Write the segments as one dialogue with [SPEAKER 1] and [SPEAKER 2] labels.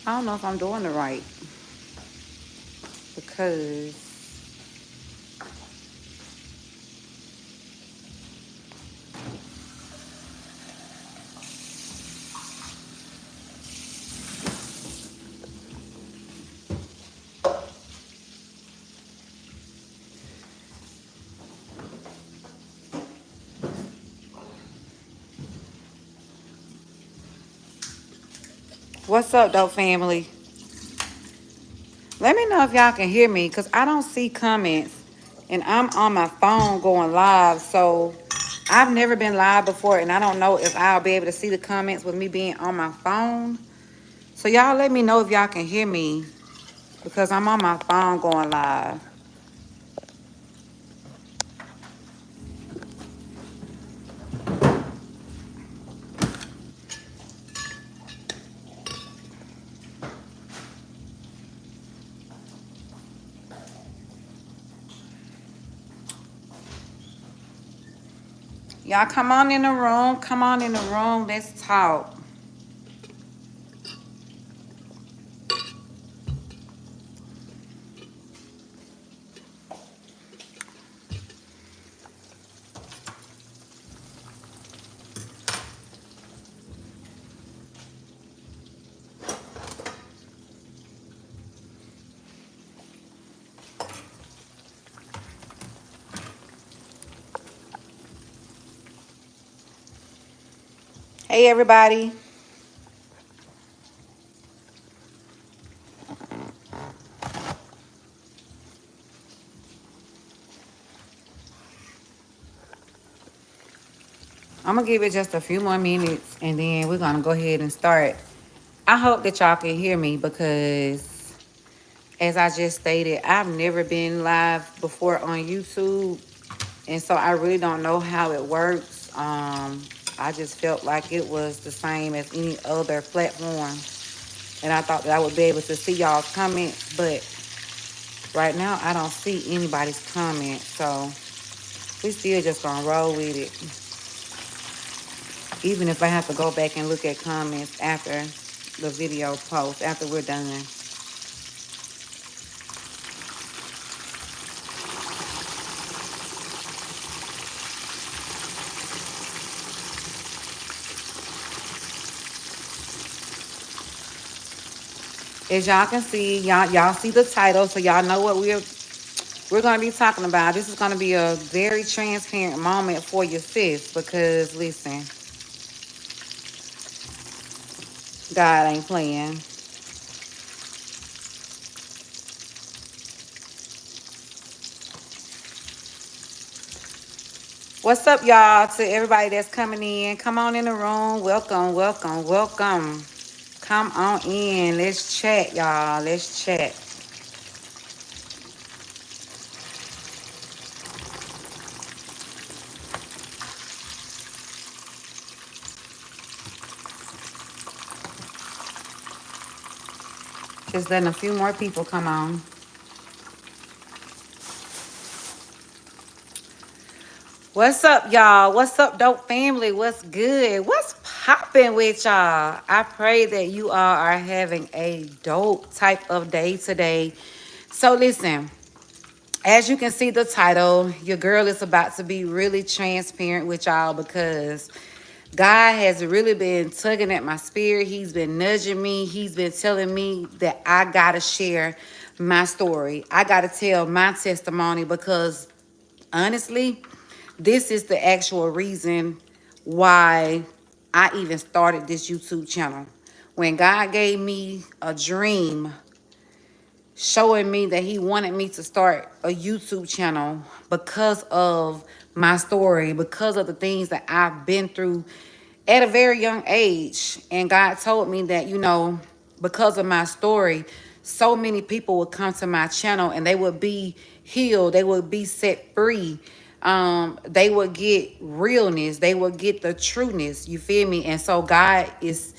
[SPEAKER 1] I don't know if I'm doing it right because what's up, though, family? Let me know if y'all can hear me because I don't see comments and I'm on my phone going live. So I've never been live before and I don't know if I'll be able to see the comments with me being on my phone. So y'all let me know if y'all can hear me because I'm on my phone going live. Y'all come on in the room. Come on in the room. Let's talk. Hey, everybody. I'm going to give it just a few more minutes and then we're going to go ahead and start. I hope that y'all can hear me because, as I just stated, I've never been live before on YouTube. And so I really don't know how it works. I just felt like it was the same as any other platform. And I thought that I would be able to see y'all's comments. But right now, I don't see anybody's comments. So we still just going to roll with it. Even if I have to go back and look at comments after the video post, after we're done. As y'all can see, y'all see the title, so y'all know what we're gonna be talking about. This is gonna be a very transparent moment for your sis because listen, God ain't playing. What's up, y'all? To everybody that's coming in, come on in the room. Welcome, welcome, welcome. Come on in. Let's chat, y'all. Let's chat. Just letting a few more people come on. What's up, y'all? What's up, dope family? What's good? What's popping with y'all? I pray that you all are having a dope type of day today. So listen, as you can see the title, your girl is about to be really transparent with y'all because God has really been tugging at my spirit. He's been nudging me. He's been telling me that I got to share my story. I got to tell my testimony because honestly, this is the actual reason why I even started this YouTube channel. When God gave me a dream showing me that he wanted me to start a YouTube channel because of my story, because of the things that I've been through at a very young age. And God told me that, because of my story, so many people would come to my channel and they would be healed, they would be set free. They would get realness, they would get the trueness, you feel me? And so God is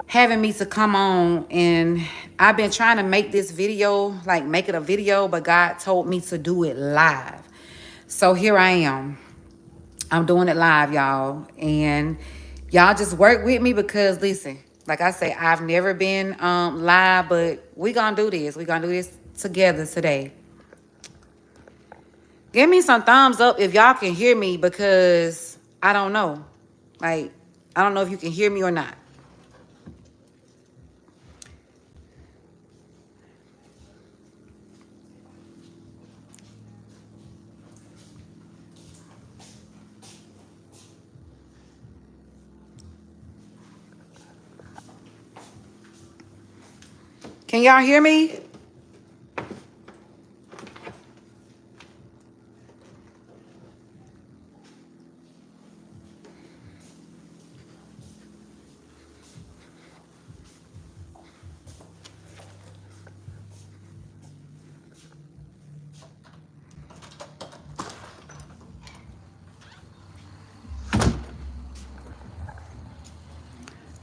[SPEAKER 1] having me to come on, and I've been trying to make this video, like make it a video, but God told me to do it live. So here I am. I'm doing it live, y'all. And y'all just work with me because listen, Like I say, I've never been live, but we gonna do this. We gonna do this together today. Give me some thumbs up if y'all can hear me because I don't know. Like, I don't know if you can hear me or not. Can y'all hear me?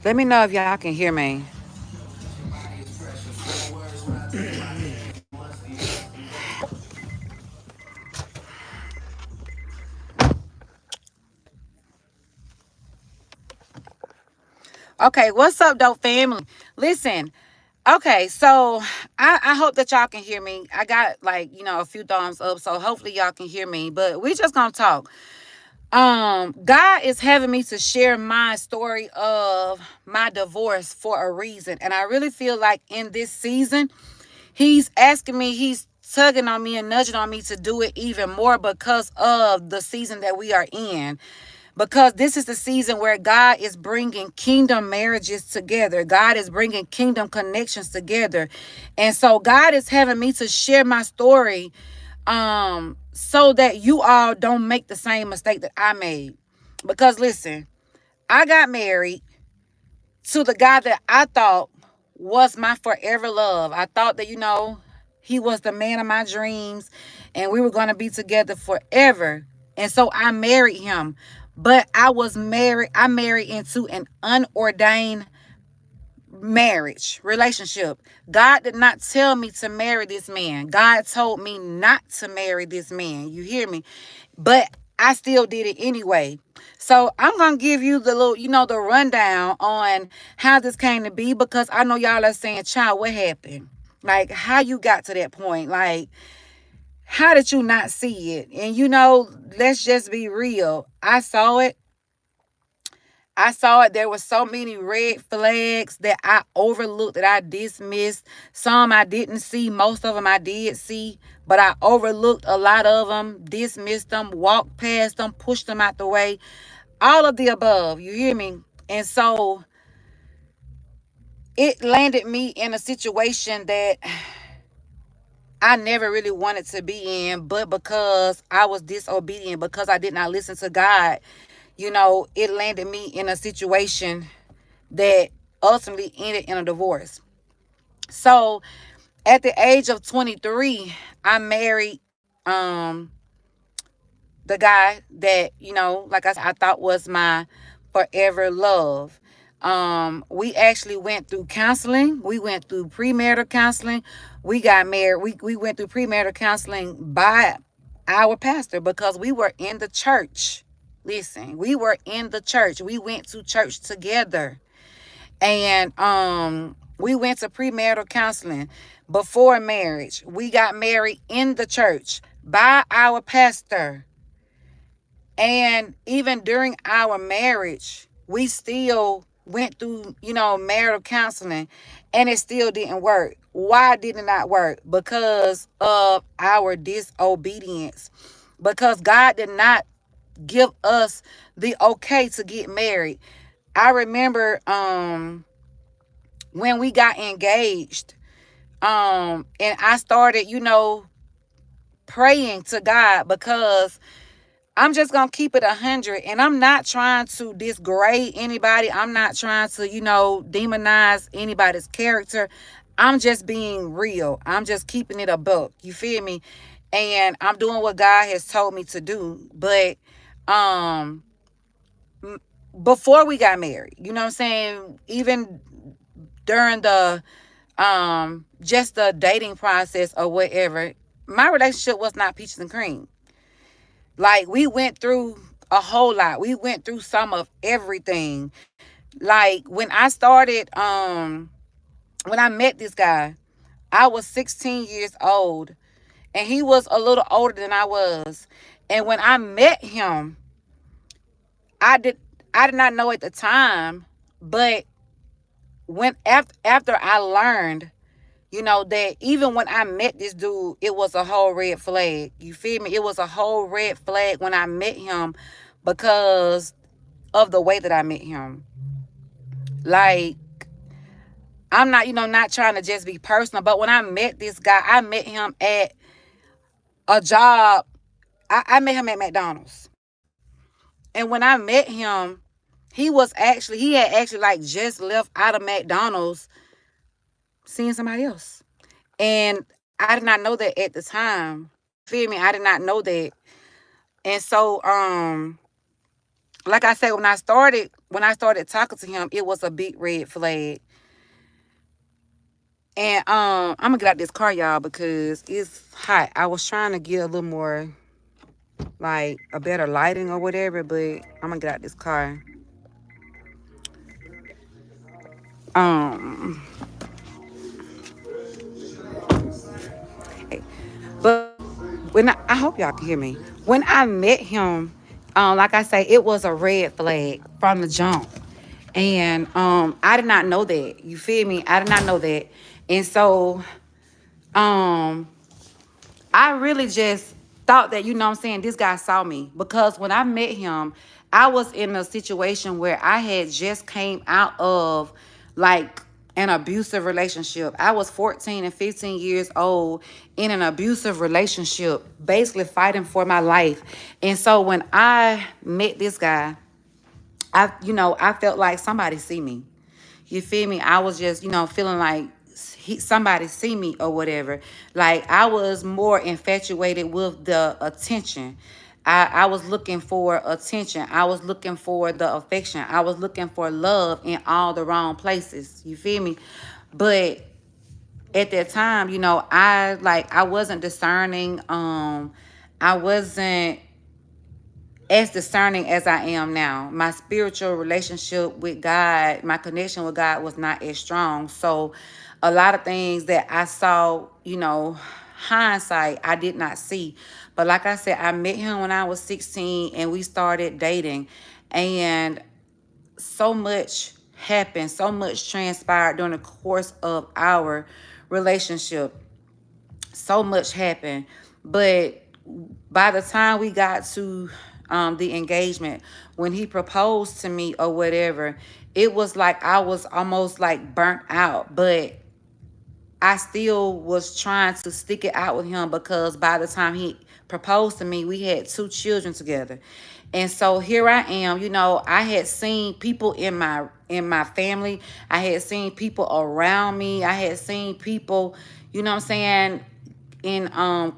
[SPEAKER 1] Let me know if y'all can hear me. Okay, what's up, dope family? Listen, okay, so I hope that y'all can hear me. I got like, a few thumbs up, so hopefully y'all can hear me. But we just gonna talk. God is having me to share my story of my divorce for a reason. And I really feel like in this season, he's asking me, he's tugging on me and nudging on me to do it even more because of the season that we are in. Because this is the season where God is bringing kingdom marriages together. God is bringing kingdom connections together. And so God is having me to share my story so that you all don't make the same mistake that I made. Because listen, I got married to the guy that I thought was my forever love. I thought that, he was the man of my dreams and we were going to be together forever. And so I married him. But I married into an unordained marriage relationship. God did not tell me to marry this man. God told me not to marry this man. You hear me? But I still did it anyway. So I'm gonna give you the little, the rundown on how this came to be because I know y'all are saying, "Child, what happened? Like, how you got to that point? Like, how did you not see it?" And let's just be real. I saw it. There were so many red flags that I overlooked, that I dismissed. Some I didn't see. Most of them I did see. But I overlooked a lot of them, dismissed them, walked past them, pushed them out the way. All of the above. You hear me? And so it landed me in a situation that I never really wanted to be in. But because I was disobedient, because I did not listen to God, it landed me in a situation that ultimately ended in a divorce. So at the age of 23, I married the guy that, like I said, I thought was my forever love. We actually went through counseling. We went through premarital counseling. We got married. We went through premarital counseling by our pastor because we were in the church. Listen, we were in the church. We went to church together. And we went to premarital counseling before marriage. We got married in the church by our pastor. And even during our marriage, we still went through, marital counseling, and it still didn't work. Why did it not work? Because of our disobedience. Because God did not give us the okay to get married. I remember when we got engaged, and I started, praying to God because I'm just gonna keep it 100, and I'm not trying to disgrade anybody. I'm not trying to, demonize anybody's character. I'm just being real. I'm just keeping it a buck. You feel me? And I'm doing what God has told me to do. But um before we got married, you know what I'm saying? Even during the just the dating process or whatever, my relationship was not peaches and cream. Like, we went through a whole lot. We went through some of everything. Like when I met this guy, I was 16 years old and he was a little older than I was. And when I met him, I did I did not know at the time, but when after I learned, that even when I met this dude, it was a whole red flag. You feel me? It was a whole red flag when I met him because of the way that I met him. Like, I'm not, not trying to just be personal, but when I met this guy, I met him at a job. I met him at McDonald's. And when I met him, he had actually like just left out of McDonald's seeing somebody else. And I did not know that at the time. Feel me? I did not know that. And so, like I said, when I started talking to him, it was a big red flag. And I'm gonna get out this car, y'all, because it's hot. I was trying to get a little more like a better lighting or whatever, but I'm gonna get out this car. Um, but when I hope y'all can hear me. When I met him, like I say, it was a red flag from the jump. And I did not know that. You feel me? I did not know that. And so um I really just thought that, what I'm saying, this guy saw me. Because when I met him, I was in a situation where I had just came out of like an abusive relationship. I was 14 and 15 years old in an abusive relationship, basically fighting for my life. And so when I met this guy, I felt like somebody see me. You feel me? I was just, feeling like somebody see me or whatever. Like I was more infatuated with the attention. I was looking for attention. I was looking for the affection. I was looking for love in all the wrong places. You feel me? But at that time, I wasn't discerning. I wasn't as discerning as I am now. My spiritual relationship with God, my connection with God was not as strong. So a lot of things that I saw, hindsight, I did not see. But like I said, I met him when I was 16 and we started dating. And so much happened, so much transpired during the course of our relationship. So much happened. But by the time we got to the engagement, when he proposed to me or whatever, it was like I was almost like burnt out. But I still was trying to stick it out with him because by the time he proposed to me, we had two children together. And so here I am, I had seen people in my family. I had seen people around me. I had seen people, what I'm saying, in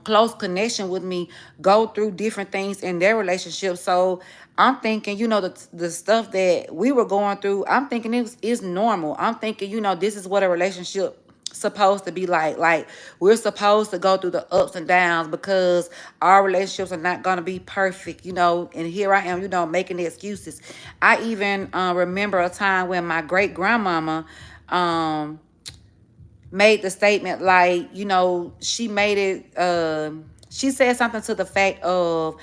[SPEAKER 1] close connection with me go through different things in their relationship. So I'm thinking, the stuff that we were going through, I'm thinking is normal. I'm thinking, this is what a relationship supposed to be like. Like we're supposed to go through the ups and downs because our relationships are not going to be perfect, and here I am, making the excuses. I even remember a time when my great grandmama um made the statement, like, she made it, she said something to the fact of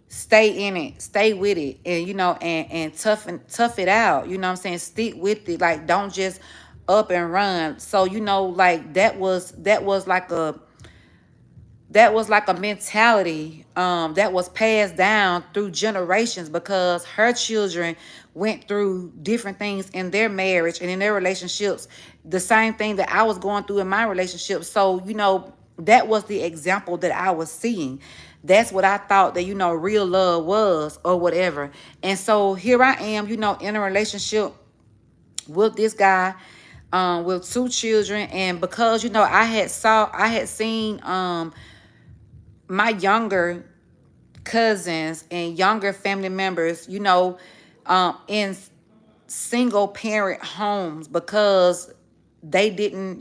[SPEAKER 1] stay in it, stay with it, and and tough it out, what I'm saying, stick with it, like don't just up and run. So like that was like a mentality that was passed down through generations because her children went through different things in their marriage and in their relationships, the same thing that I was going through in my relationship. So that was the example that I was seeing. That's what I thought that real love was or whatever. And so here I am, in a relationship with this guy, with two children. And because I had seen my younger cousins and younger family members, in single parent homes because they didn't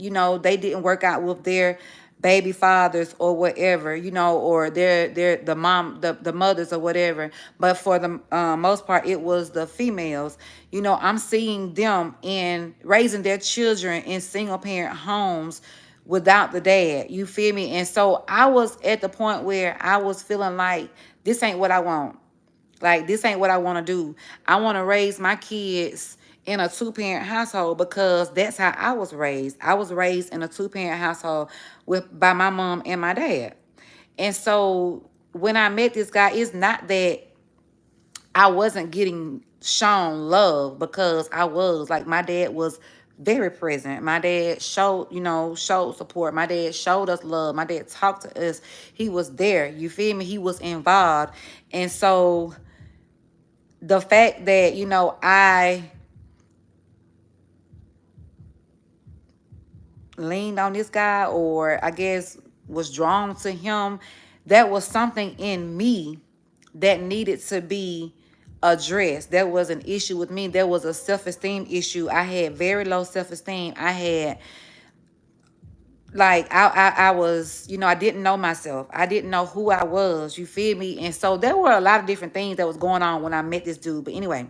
[SPEAKER 1] work out with their baby fathers or whatever, or they're the mothers or whatever. But for the most part, it was the females. I'm seeing them in raising their children in single parent homes without the dad. You feel me? And so I was at the point where I was feeling like this ain't what I want. Like, this ain't what I want to do. I want to raise my kids in a two-parent household because that's how I was raised. I was raised in a two-parent household by my mom and my dad. And so when I met this guy, it's not that I wasn't getting shown love, because I was. Like, my dad was very present. My dad showed support. My dad showed us love. My dad talked to us. He was there. You feel me? He was involved. And so the fact that, I leaned on this guy, or I guess was drawn to him, that was something in me that needed to be addressed. There was an issue with me. There was a self-esteem issue. I had very low self-esteem. I had, like, I was, I didn't know myself. I didn't know who I was. You feel me? And so there were a lot of different things that was going on when I met this dude. But anyway,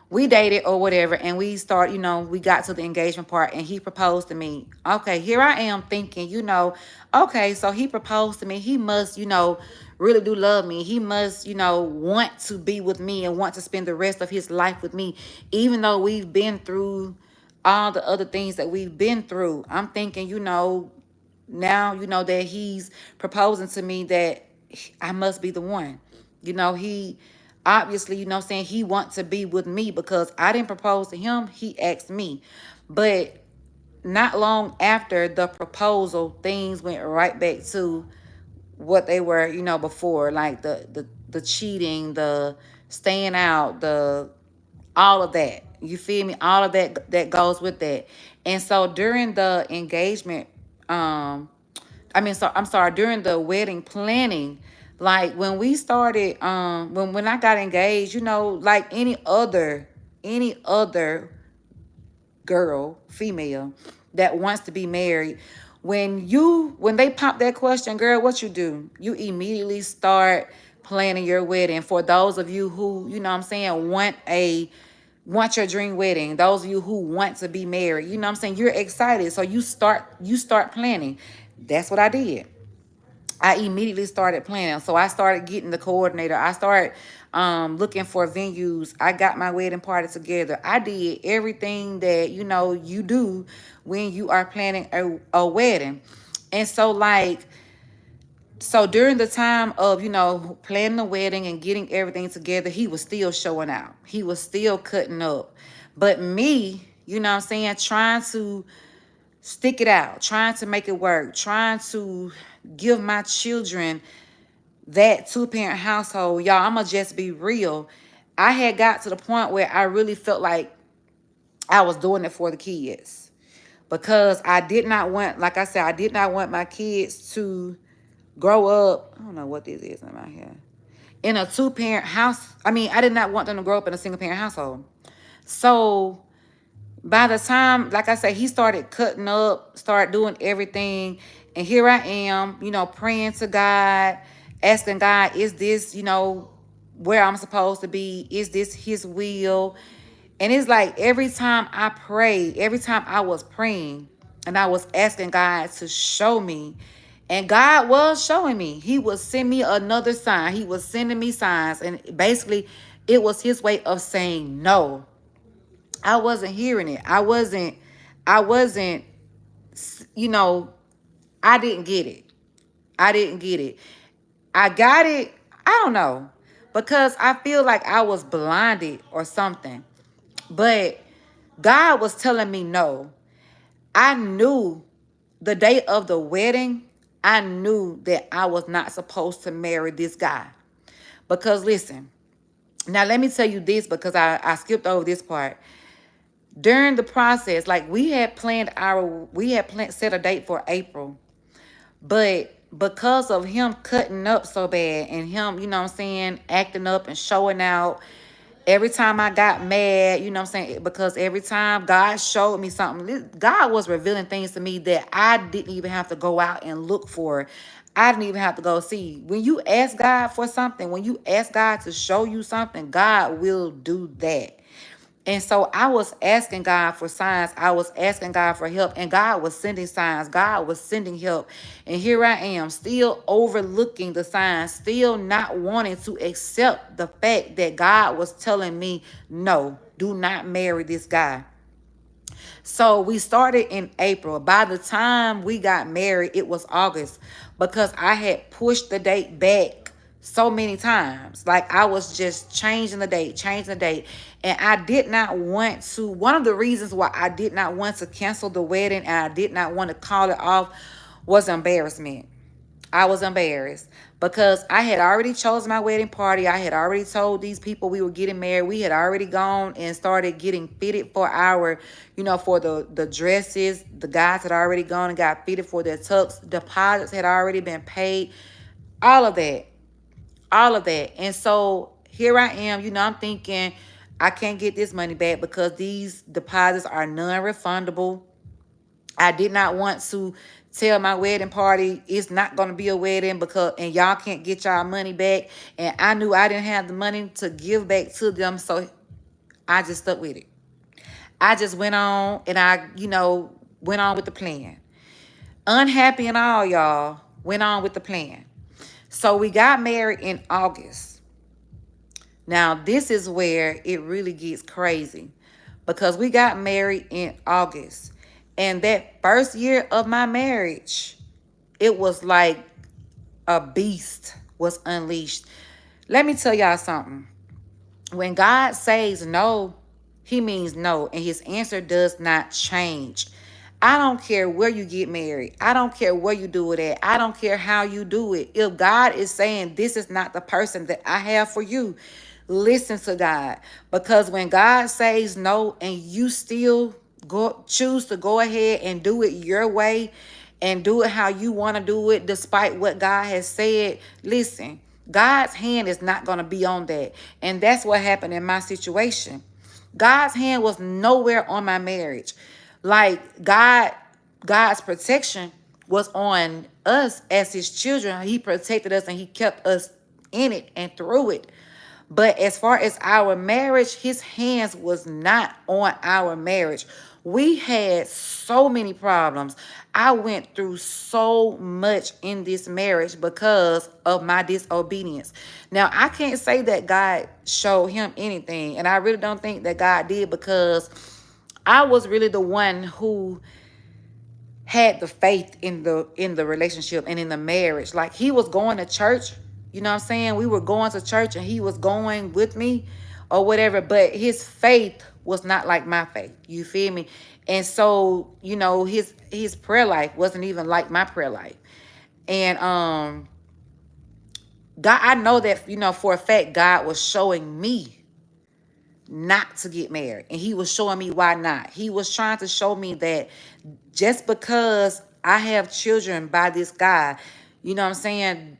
[SPEAKER 1] we dated or whatever, and we start, we got to the engagement part, and he proposed to me. Okay, here I am thinking, okay, so he proposed to me. He must, really do love me. He must, want to be with me and want to spend the rest of his life with me, even though we've been through all the other things that we've been through. I'm thinking, now, that he's proposing to me, that I must be the one. He obviously, saying he wants to be with me, because I didn't propose to him. He asked me. But not long after the proposal, things went right back to what they were, before. Like the cheating, the staying out, the all of that. You feel me? All of that goes with that. And so during the engagement, I'm sorry, during the wedding planning, like when we started, when I got engaged, like any other girl, female, that wants to be married, when they pop that question, girl, what you do? You immediately start planning your wedding. For those of you who, what I'm saying, want your dream wedding, those of you who want to be married, what I'm saying, you're excited. So you start planning. That's what I did. I immediately started planning. So I started getting the coordinator. I started looking for venues. I got my wedding party together. I did everything that, you do when you are planning a wedding. And so, during the time of, planning the wedding and getting everything together, he was still showing out. He was still cutting up. But me, what I'm saying, trying to stick it out, trying to make it work, trying to give my children that two-parent household. Y'all, I'm gonna just be real. I had got to the point where I really felt like I was doing it for the kids, because I did not want, like I said, I did not want my kids to grow up. I don't know what this is in my hair. In a two-parent house. I did not want them to grow up in a single-parent household. So by the time, like I said, he started cutting up, started doing everything. And here I am, praying to God, asking God, is this, where I'm supposed to be? Is this his will? And it's like every time I prayed, every time I was praying and I was asking God to show me, and God was showing me. He was sending me another sign. He was sending me signs. And basically, it was his way of saying no. I wasn't hearing it. I wasn't, you know, I didn't get it. I didn't get it. I got it. I don't know. Because I feel like I was blinded or something. But God was telling me no. I knew the day of the wedding, I knew that I was not supposed to marry this guy. Because listen, now let me tell you this, because I skipped over this part. During the process, like we had set a date for April, but because of him cutting up so bad and him, acting up and showing out, Every time I got mad, you know what I'm saying? Because every time God showed me something, God was revealing things to me that I didn't even have to go out and look for. I didn't even have to go see. When you ask God for something, when you ask God to show you something, God will do that. And so I was asking God for signs. I was asking God for help. And God was sending signs. God was sending help. And here I am, still overlooking the signs, still not wanting to accept the fact that God was telling me, no, do not marry this guy. So we started in April. By the time we got married, it was August because I had pushed the date back so many times. Like I was just changing the date. And I did not want to. One of the reasons why I did not want to cancel the wedding and I did not want to call it off was embarrassment. I was embarrassed because I had already chosen my wedding party. I had already told these people we were getting married. We had already gone and started getting fitted for our, for the dresses. The guys had already gone and got fitted for their tux. Deposits had already been paid. All of that. All of that. And so here I am, I'm thinking I can't get this money back because these deposits are non-refundable. I did not want to tell my wedding party it's not going to be a wedding because and y'all can't get y'all money back. And I knew I didn't have the money to give back to them, so I just stuck with it. I just went on and I, went on with the plan. Unhappy and all, y'all, went on with the plan. So we got married in August. Now, this is where it really gets crazy because we got married in August. And that first year of my marriage, it was like a beast was unleashed. Let me tell y'all something. When God says no, he means no, and his answer does not change. I don't care where you get married. I don't care where you do it at. I don't care how you do it. If God is saying this is not the person that I have for you, listen to God. Because when God says no and you still choose to go ahead and do it your way and do it how you want to do it despite what God has said, listen, God's hand is not going to be on that. And that's what happened in my situation. God's hand was nowhere on my marriage. Like God's protection was on us as his children. He protected us and he kept us in it and through it. But as far as our marriage, his hands was not on our marriage. We had so many problems. I went through so much in this marriage because of my disobedience. Now, I can't say that God showed him anything, and I really don't think that God did because I was really the one who had the faith in the relationship and in the marriage. Like he was going to church, you know what I'm saying? We were going to church and he was going with me or whatever, but his faith was not like my faith. You feel me? And so, his prayer life wasn't even like my prayer life. And God, I know that, for a fact God was showing me not to get married. And he was showing me why not. He was trying to show me that just because I have children by this guy, you know what I'm saying?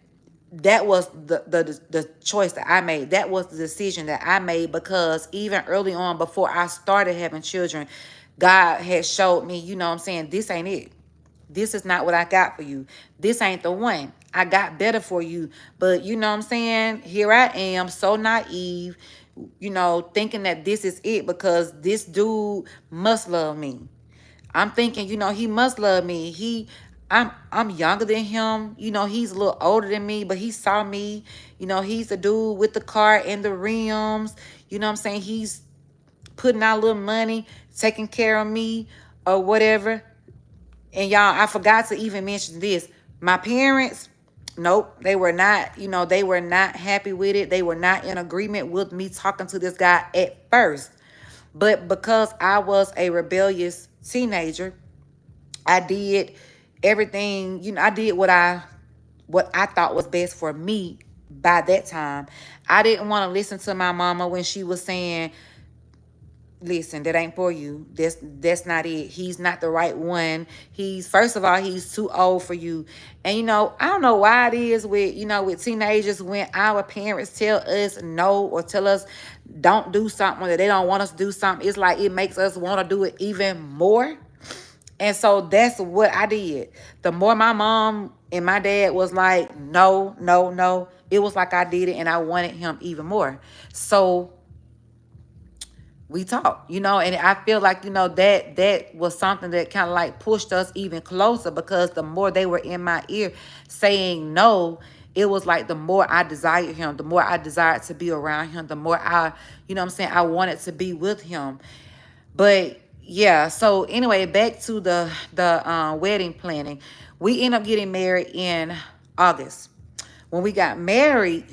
[SPEAKER 1] That was the choice that I made. That was the decision that I made because even early on, before I started having children, God had showed me, you know what I'm saying? This ain't it. This is not what I got for you. This ain't the one. I got better for you. But you know what I'm saying? Here I am, so naive, thinking that this is it because this dude must love me. I'm thinking, he must love me. I'm younger than him. He's a little older than me, but he saw me. He's the dude with the car and the rims. You know what I'm saying? He's putting out a little money, taking care of me or whatever. And y'all, I forgot to even mention this. My parents, nope, they were not, they were not happy with it. They were not in agreement with me talking to this guy at first. But because I was a rebellious teenager, I did everything, I did what I thought was best for me by that time. I didn't want to listen to my mama when she was saying, listen, that ain't for you. That's not it. He's not the right one. He's, first of all, he's too old for you. And I don't know why it is with with teenagers, when our parents tell us no, or tell us don't do something, or that they don't want us to do something, it's like it makes us want to do it even more. And so that's what I did. The more my mom and my dad was like, no, no, no, it was like I did it and I wanted him even more. So we talked, and I feel like, that was something that kind of like pushed us even closer, because the more they were in my ear saying no, it was like the more I desired him, the more I desired to be around him, the more I, what I'm saying, I wanted to be with him. But yeah, so anyway, back to the wedding planning. We ended up getting married in August. When we got married,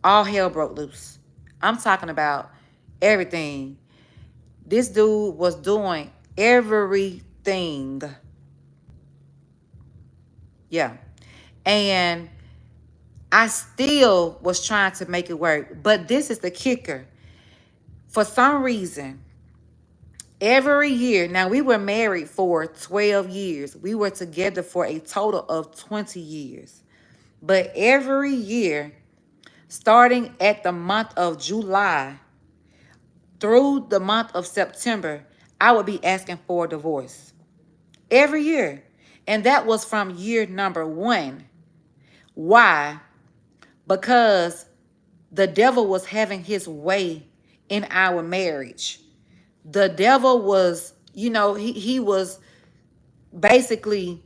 [SPEAKER 1] all hell broke loose. I'm talking about everything. This dude was doing everything. Yeah. And I still was trying to make it work. But this is the kicker. For some reason, every year, now we were married for 12 years. We were together for a total of 20 years. But every year, starting at the month of July through the month of September, I would be asking for a divorce. Every year. And that was from year number 1. Why? Because the devil was having his way in our marriage. The devil was, he was basically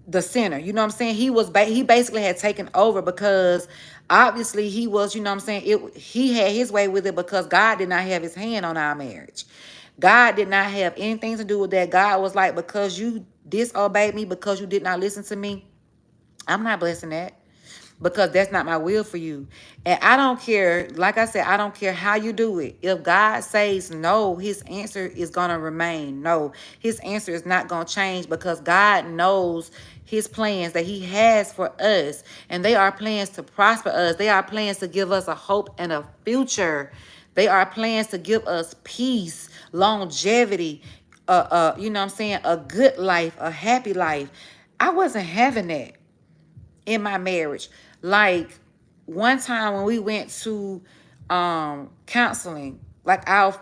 [SPEAKER 1] the sinner. You know what I'm saying? He basically had taken over, because obviously he was, you know what I'm saying, he had his way with it, because God did not have his hand on our marriage. God did not have anything to do with that. God was like, because you disobeyed me, because you did not listen to me, I'm not blessing that, because that's not my will for you. And I don't care, like I said, I don't care how you do it. If God says no, his answer is going to remain no. His answer is not going to change, because God knows his plans that he has for us. And they are plans to prosper us. They are plans to give us a hope and a future. They are plans to give us peace, longevity, you know what I'm saying, a good life, a happy life. I wasn't having that in my marriage. Like, one time when we went to counseling, like our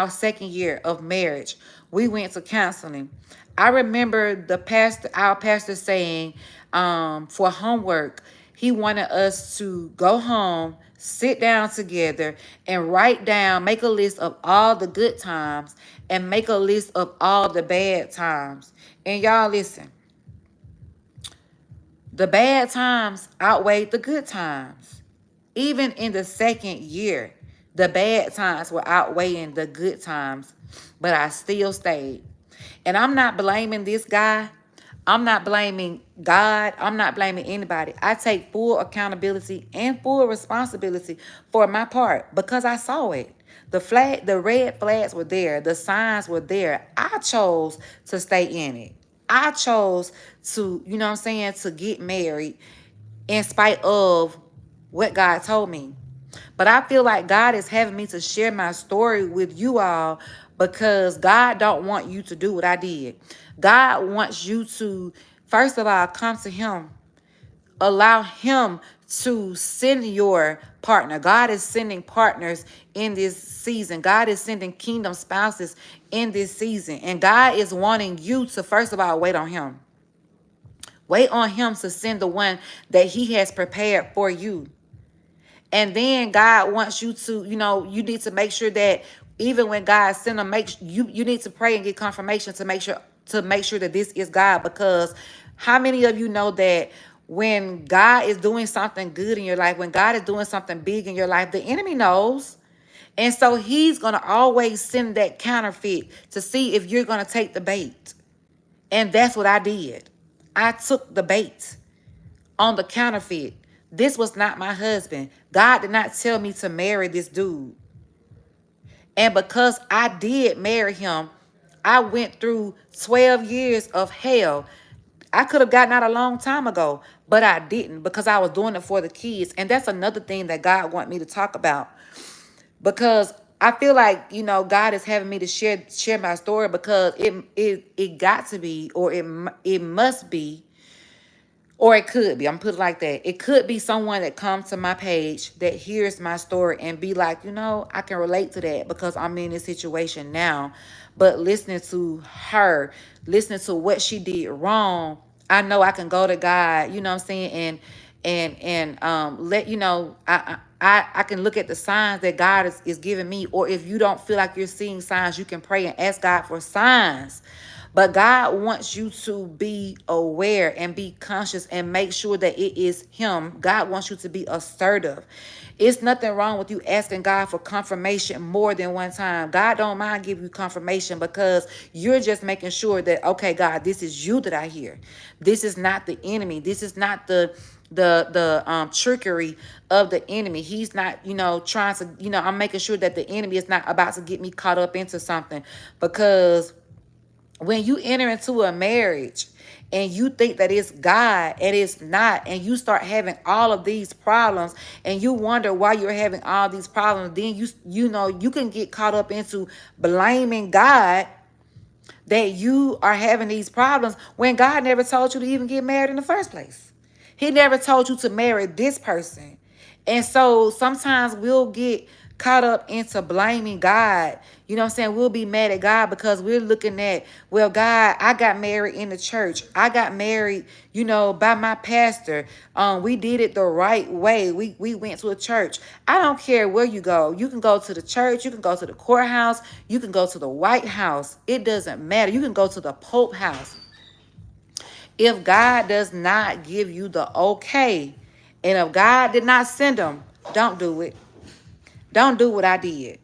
[SPEAKER 1] second year of marriage, we went to counseling. I remember our pastor saying, for homework, he wanted us to go home, sit down together, and make a list of all the good times and make a list of all the bad times. And y'all listen, the bad times outweighed the good times. Even in the second year, the bad times were outweighing the good times, but I still stayed. And I'm not blaming this guy. I'm not blaming God. I'm not blaming anybody. I take full accountability and full responsibility for my part, because I saw it. The red flags were there. The signs were there. I chose to stay in it. I chose to, you know what I'm saying, to get married in spite of what God told me. But I feel like God is having me to share my story with you all, because God don't want you to do what I did. God wants you to, first of all, come to him. Allow him to send your partner. God is sending partners in this season. God is sending kingdom spouses in this season. And God is wanting you to, first of all, wait on him. Wait on him to send the one that he has prepared for you. And then God wants you to, you need to make sure that even when God send them, you need to pray and get confirmation to make sure that this is God. Because how many of you know that when God is doing something good in your life, when God is doing something big in your life, the enemy knows. And so he's going to always send that counterfeit to see if you're going to take the bait. And that's what I did. I took the bait on the counterfeit. This was not my husband. God did not tell me to marry this dude. And because I did marry him, I went through 12 years of hell. I could have gotten out a long time ago, but I didn't, because I was doing it for the kids. And that's another thing that God wanted me to talk about. because I feel like, God is having me to share my story, because it got to be, or it must be, or it could be. I'm put it like that. It could be someone that comes to my page that hears my story and be like, I can relate to that because I'm in this situation now. But listening to her, listening to what she did wrong, I know I can go to God, you know what I'm saying, and let I can look at the signs that God is giving me. Or if you don't feel like you're seeing signs, you can pray and ask God for signs. But God wants you to be aware and be conscious and make sure that it is Him. God wants you to be assertive. It's nothing wrong with you asking God for confirmation more than one time. God don't mind giving you confirmation, because you're just making sure that, okay, God, this is you that I hear. This is not the enemy. This is not the trickery of the enemy. He's not, trying to, I'm making sure that the enemy is not about to get me caught up into something. Because when you enter into a marriage and you think that it's God and it's not, and you start having all of these problems and you wonder why you're having all these problems, then you can get caught up into blaming God that you are having these problems when God never told you to even get married in the first place. He never told you to marry this person. And so sometimes we'll get caught up into blaming God. You know what I'm saying? We'll be mad at God because we're looking at, well, God, I got married in the church. I got married, by my pastor. We did it the right way. We went to a church. I don't care where you go. You can go to the church. You can go to the courthouse. You can go to the White House. It doesn't matter. You can go to the Pope house. If God does not give you the okay, and if God did not send them, don't do it. Don't do what I did.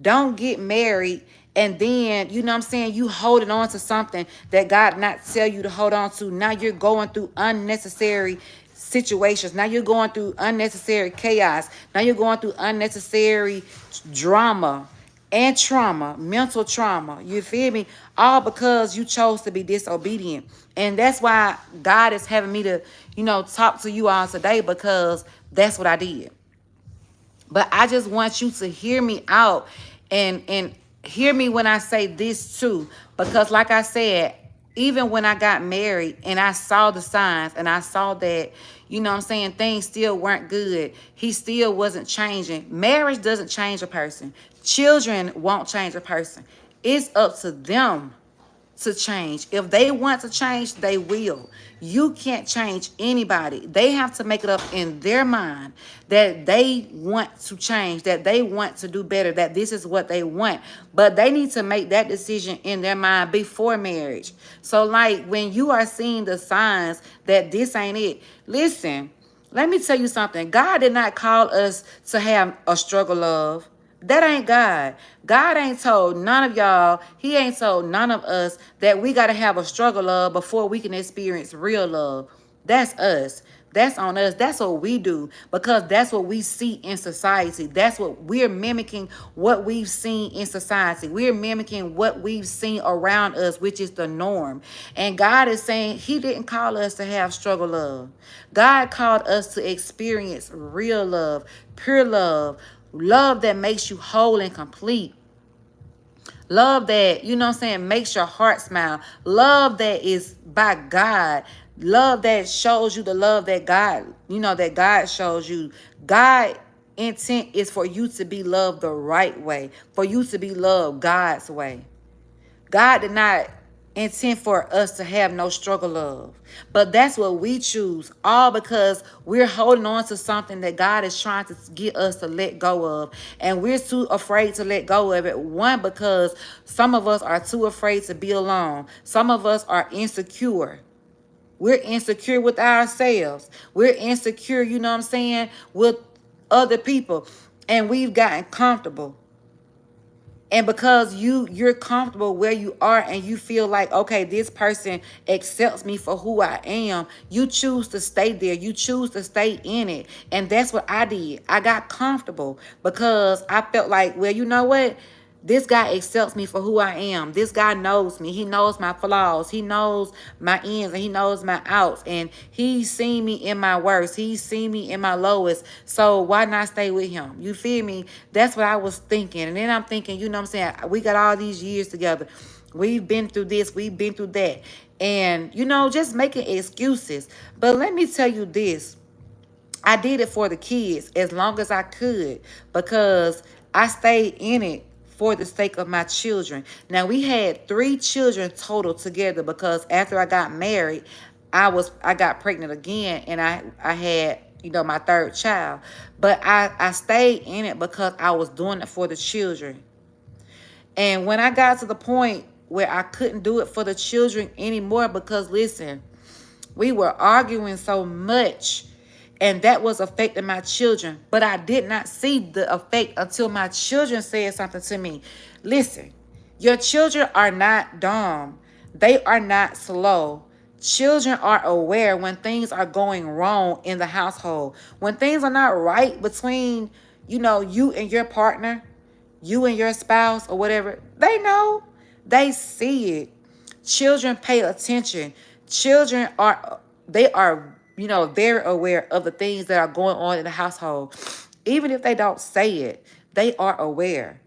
[SPEAKER 1] Don't get married and then, you know what I'm saying, you holding on to something that God not tell you to hold on to. Now you're going through unnecessary situations. Now you're going through unnecessary chaos. Now you're going through unnecessary drama and trauma, mental trauma. You feel me? All because you chose to be disobedient. And that's why God is having me to, talk to you all today, because that's what I did. But I just want you to hear me out and hear me when I say this too. Because like I said, even when I got married and I saw the signs and I saw that, things still weren't good. He still wasn't changing. Marriage doesn't change a person. Children won't change a person. It's up to them to change. If they want to change, they will. You can't change anybody. They have to make it up in their mind that they want to change, that they want to do better, that this is what they want. But they need to make that decision in their mind before marriage. So like when you are seeing the signs that this ain't it, listen, let me tell you something. God did not call us to have a struggle love. That ain't God. God ain't told none of y'all, He ain't told none of us that we got to have a struggle love before we can experience real love. That's us. That's on us. That's what we do, because that's what we see in society. That's what we're mimicking, what we've seen in society. We're mimicking what we've seen around us, which is the norm. And God is saying He didn't call us to have struggle love. God called us to experience real love, pure love, love that makes you whole and complete. Love that, makes your heart smile. Love that is by God. Love that shows you the love that God, that God shows you. God intent is for you to be loved the right way, for you to be loved God's way. God did not intend for us to have no struggle love. But that's what we choose, all because we're holding on to something that God is trying to get us to let go of. And we're too afraid to let go of it. One, because some of us are too afraid to be alone. Some of us are insecure. We're insecure with ourselves. We're insecure, with other people. And we've gotten comfortable. And because you're comfortable where you are and you feel like, okay, this person accepts me for who I am, you choose to stay there. You choose to stay in it. And that's what I did. I got comfortable because I felt like, well, you know what? This guy accepts me for who I am. This guy knows me. He knows my flaws. He knows my ins and he knows my outs. And he's seen me in my worst. He's seen me in my lowest. So why not stay with him? You feel me? That's what I was thinking. And then I'm thinking, you know what I'm saying? We got all these years together. We've been through this. We've been through that. And, you know, just making excuses. But let me tell you this. I did it for the kids as long as I could because I stayed in it for the sake of my children. Now we had 3 children total together because after I got married, I got pregnant again and I had, you know, my 3rd child. But I stayed in it because I was doing it for the children. And when I got to the point where I couldn't do it for the children anymore because listen, we were arguing so much and that was affecting my children. But I did not see the effect until my children said something to me. Listen, your children are not dumb. They are not slow. Children are aware when things are going wrong in the household. When things are not right between, you know, you and your partner, you and your spouse or whatever, they know. They see it. Children pay attention. Children are, they are, you know, very aware of the things that are going on in the household. Even if they don't say it, they are aware.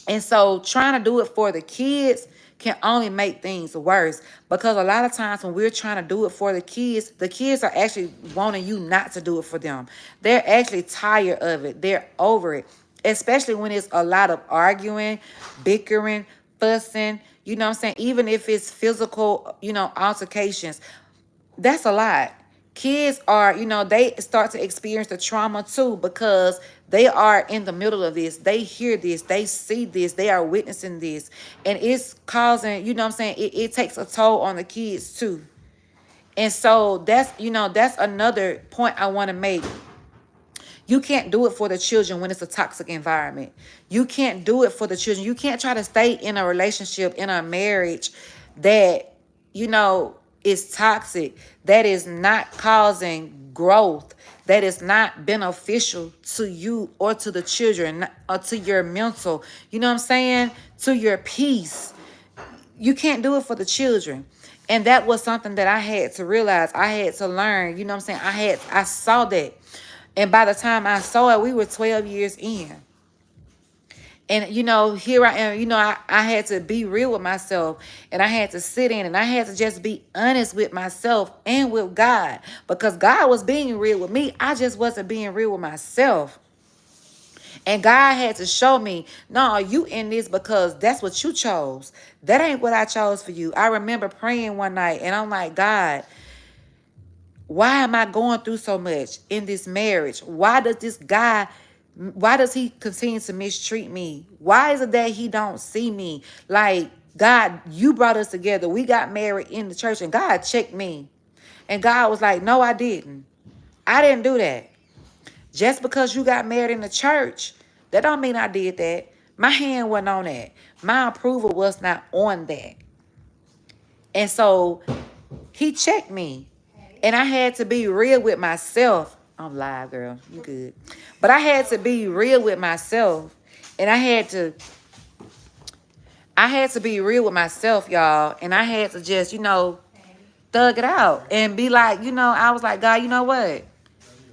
[SPEAKER 1] And so trying to do it for the kids can only make things worse because a lot of times when we're trying to do it for the kids are actually wanting you not to do it for them. They're actually tired of it. They're over it, especially when it's a lot of arguing, bickering, fussing, you know what I'm saying? Even if it's physical, you know, altercations, that's a lot. Kids are, you know, they start to experience the trauma too because they are in the middle of this. They hear this. They see this. They are witnessing this. And it's causing, you know what I'm saying, it takes a toll on the kids too. And so that's, you know, that's another point I want to make. You can't do it for the children when it's a toxic environment. You can't do it for the children. You can't try to stay in a relationship, in a marriage that, you know, is toxic, that is not causing growth, that is not beneficial to you or to the children or to your mental, you know what I'm saying, to your peace. You can't do it for the children. And that was something that I had to realize. I had to learn, you know what I'm saying? I saw that. And by the time I saw it, we were 12 years in. And, you know, here I am, you know, I had to be real with myself and I had to sit in and I had to just be honest with myself and with God because God was being real with me. I just wasn't being real with myself. And God had to show me, no, you in this because that's what you chose. That ain't what I chose for you. I remember praying one night and I'm like, God, why am I going through so much in this marriage? Why does he continue to mistreat me? Why is it that he don't see me? Like, God, you brought us together. We got married in the church and God checked me. And God was like, no, I didn't. I didn't do that. Just because you got married in the church, that don't mean I did that. My hand wasn't on that. My approval was not on that. And so he checked me. And I had to be real with myself. I'm live, girl. You good. But I had to be real with myself. And I had to be real with myself, y'all. And I had to just, you know, thug it out. And be like, you know, I was like, God, you know what?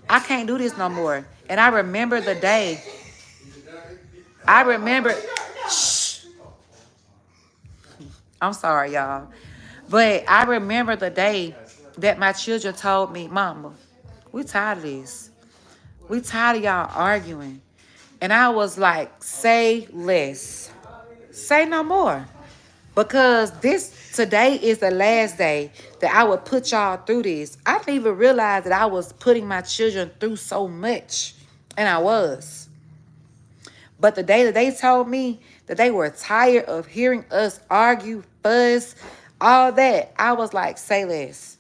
[SPEAKER 1] I can't do this no more. And I remember the day. I remember. Shh. I'm sorry, y'all. But I remember the day that my children told me, Mama, we tired of this. We tired of y'all arguing. And I was like, say less. Say no more. Because today is the last day that I would put y'all through this. I didn't even realize that I was putting my children through so much. And I was. But the day that they told me that they were tired of hearing us argue, fuss, all that, I was like, say less.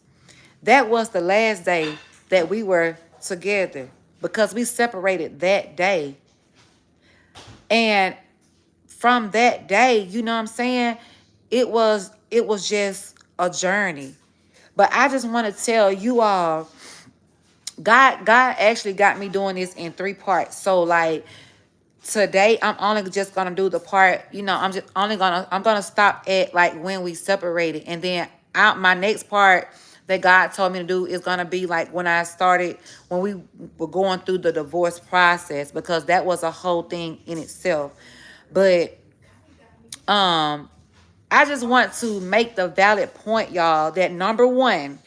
[SPEAKER 1] That was the last day that we were together because we separated that day. And from that day, you know what I'm saying? It was just a journey. But I just want to tell you all, God actually got me doing this in 3 parts. So like Today I'm only just gonna do the part, I'm gonna stop at like when we separated, and then out my next part that God told me to do is gonna be like when we were going through the divorce process, because that was a whole thing in itself. But I just want to make the valid point, y'all, that number one,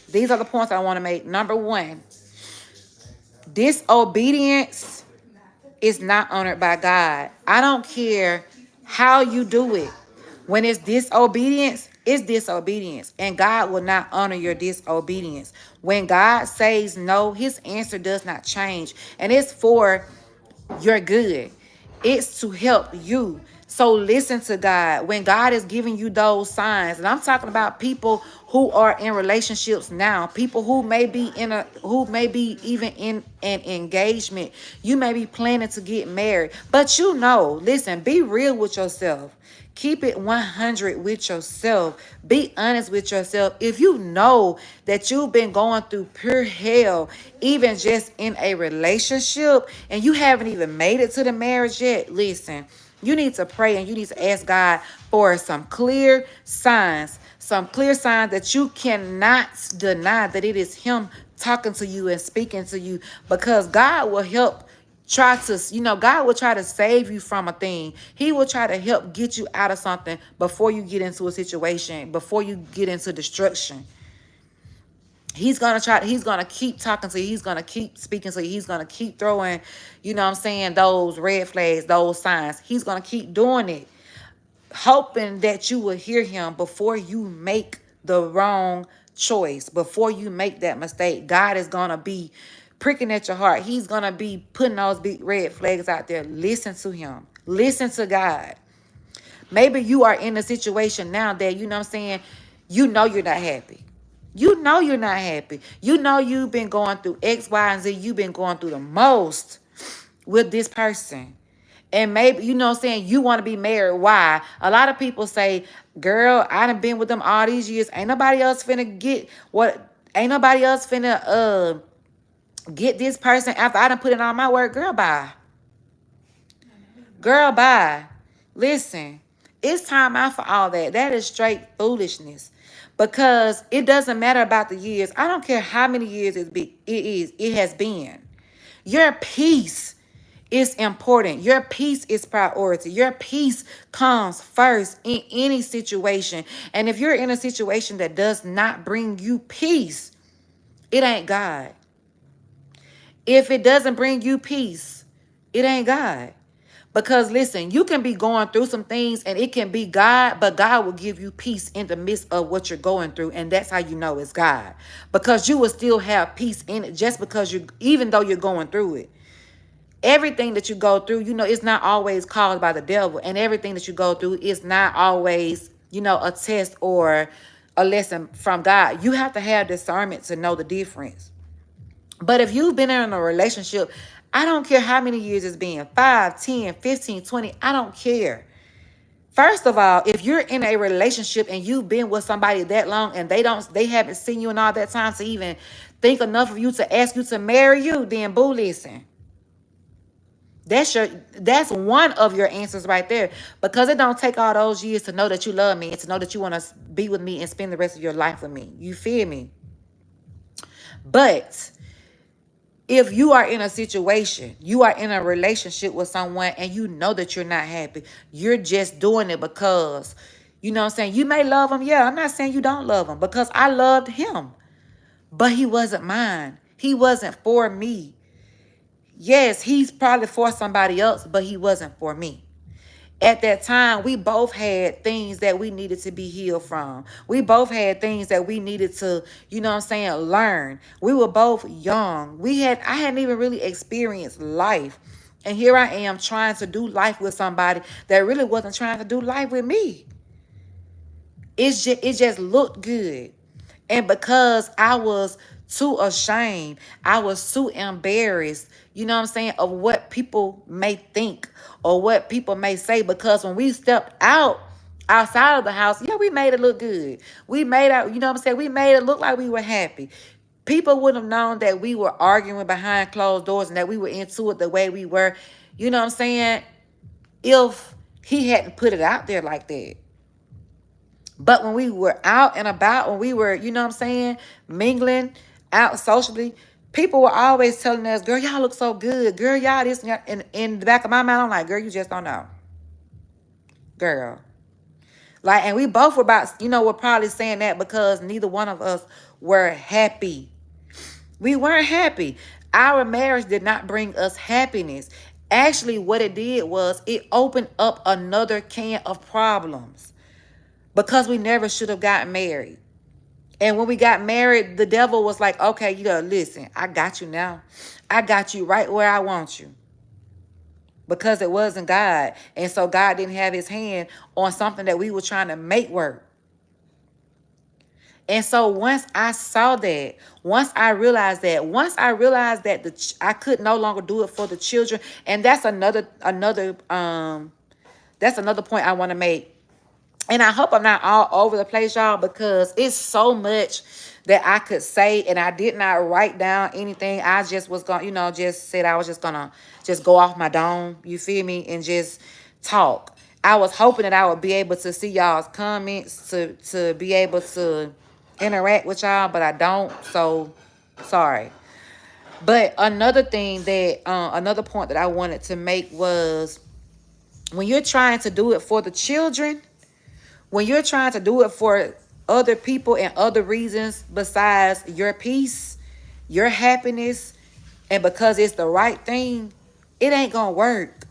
[SPEAKER 1] these are the points I want to make. Number one, disobedience is not honored by God. I don't care how you do it. When it's disobedience, it's disobedience. And God will not honor your disobedience. When God says no, his answer does not change. And it's for your good. It's to help you. So listen to God. When God is giving you those signs, and I'm talking about people who are in relationships now, people who may be even in an engagement. You may be planning to get married, but listen, be real with yourself. Keep it 100 with yourself. Be honest with yourself. If you know that you've been going through pure hell, even just in a relationship, and you haven't even made it to the marriage yet, listen, you need to pray and you need to ask God for some clear signs. Some clear signs that you cannot deny that it is him talking to you and speaking to you, because God will God will try to save you from a thing. He will try to help get you out of something before you get into a situation, before you get into destruction. He's gonna keep talking to you, he's gonna keep speaking to you, he's gonna keep throwing, those red flags, those signs. He's gonna keep doing it, hoping that you will hear him before you make the wrong choice, before you make that mistake. God is going to be pricking at your heart. He's going to be putting those big red flags out there. Listen to him. Listen to God. Maybe you are in a situation now that, you're not happy. You know you're not happy. You know you've been going through X, Y, and Z. You've been going through the most with this person. And maybe, you want to be married. Why? A lot of people say, girl, I done been with them all these years. Ain't nobody else finna get this person after I done put in all my work. Girl, bye. Girl, bye. Listen, it's time out for all that. That is straight foolishness. Because it doesn't matter about the years. I don't care how many years it has been. Your peace is important. Your peace is priority. Your peace comes first in any situation. And if you're in a situation that does not bring you peace, it ain't God. If it doesn't bring you peace, it ain't God. Because listen, you can be going through some things and it can be God, but God will give you peace in the midst of what you're going through. And that's how you know it's God. Because you will still have peace in it just because even though you're going through it. Everything that you go through, it's not always caused by the devil. And everything that you go through is not always, a test or a lesson from God. You have to have discernment to know the difference. But if you've been in a relationship, I don't care how many years it's been, 5, 10, 15, 20, I don't care. First of all, if you're in a relationship and you've been with somebody that long and they haven't seen you in all that time to even think enough of you to ask you to marry you, then boo, listen. That's one of your answers right there. Because it don't take all those years to know that you love me and to know that you want to be with me and spend the rest of your life with me. You feel me? But if you are in a situation, you are in a relationship with someone and you know that you're not happy, you're just doing it because, you may love him. Yeah, I'm not saying you don't love him, because I loved him, but he wasn't mine. He wasn't for me. Yes, he's probably for somebody else, but he wasn't for me. At that time, we both had things that we needed to be healed from. We both had things that we needed to, learn. We were both young. I hadn't even really experienced life. And here I am trying to do life with somebody that really wasn't trying to do life with me. It just looked good. And because I was too ashamed, I was too embarrassed, of what people may think or what people may say. Because when we stepped outside of the house, yeah, we made it look good. We made out, we made it look like we were happy. People wouldn't have known that we were arguing behind closed doors and that we were into it the way we were. You know what I'm saying? If he hadn't put it out there like that. But when we were out and about, when we were, you know what I'm saying, mingling out socially, people were always telling us, girl, y'all look so good. Girl, y'all this and that. And in the back of my mind, I'm like, girl, you just don't know. Girl. Like, and we both were about, we're probably saying that because neither one of us were happy. We weren't happy. Our marriage did not bring us happiness. Actually, what it did was it opened up another can of problems because we never should have gotten married. And when we got married, the devil was like, okay, listen, I got you now. I got you right where I want you. Because it wasn't God. And so God didn't have his hand on something that we were trying to make work. And so once I saw that, once I realized that I could no longer do it for the children, and that's another point I want to make. And I hope I'm not all over the place, y'all, because it's so much that I could say, and I did not write down anything. I just was going, just said I was just gonna just go off my dome, you feel me, and just talk. I was hoping that I would be able to see y'all's comments, to be able to interact with y'all, but I don't, so sorry. But another point that I wanted to make was, when you're trying to do it for the children, when you're trying to do it for other people and other reasons besides your peace, your happiness, and because it's the right thing, it ain't gonna work.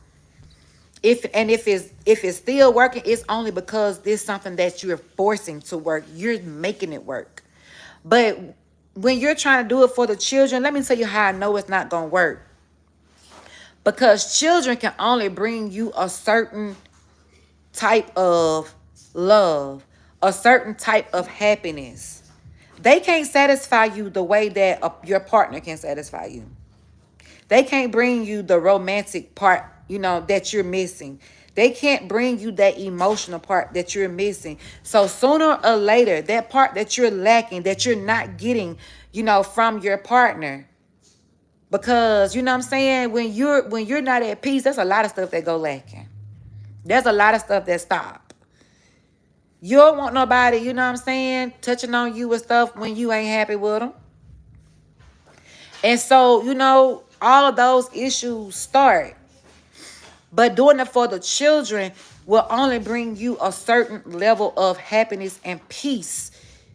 [SPEAKER 1] If it's still working, it's only because there's something that you're forcing to work. You're making it work. But when you're trying to do it for the children, let me tell you how I know it's not gonna work. Because children can only bring you a certain type of love, a certain type of happiness. They can't satisfy you the way that your partner can satisfy you. They can't bring you the romantic part, that you're missing. They can't bring you that emotional part that you're missing. So sooner or later, that part that you're lacking, that you're not getting, from your partner. Because, you know what I'm saying, when you're not at peace, there's a lot of stuff that go lacking. There's a lot of stuff that stop. You don't want nobody, you know what I'm saying, touching on you with stuff when you ain't happy with them. And so, all of those issues start. But doing it for the children will only bring you a certain level of happiness and peace.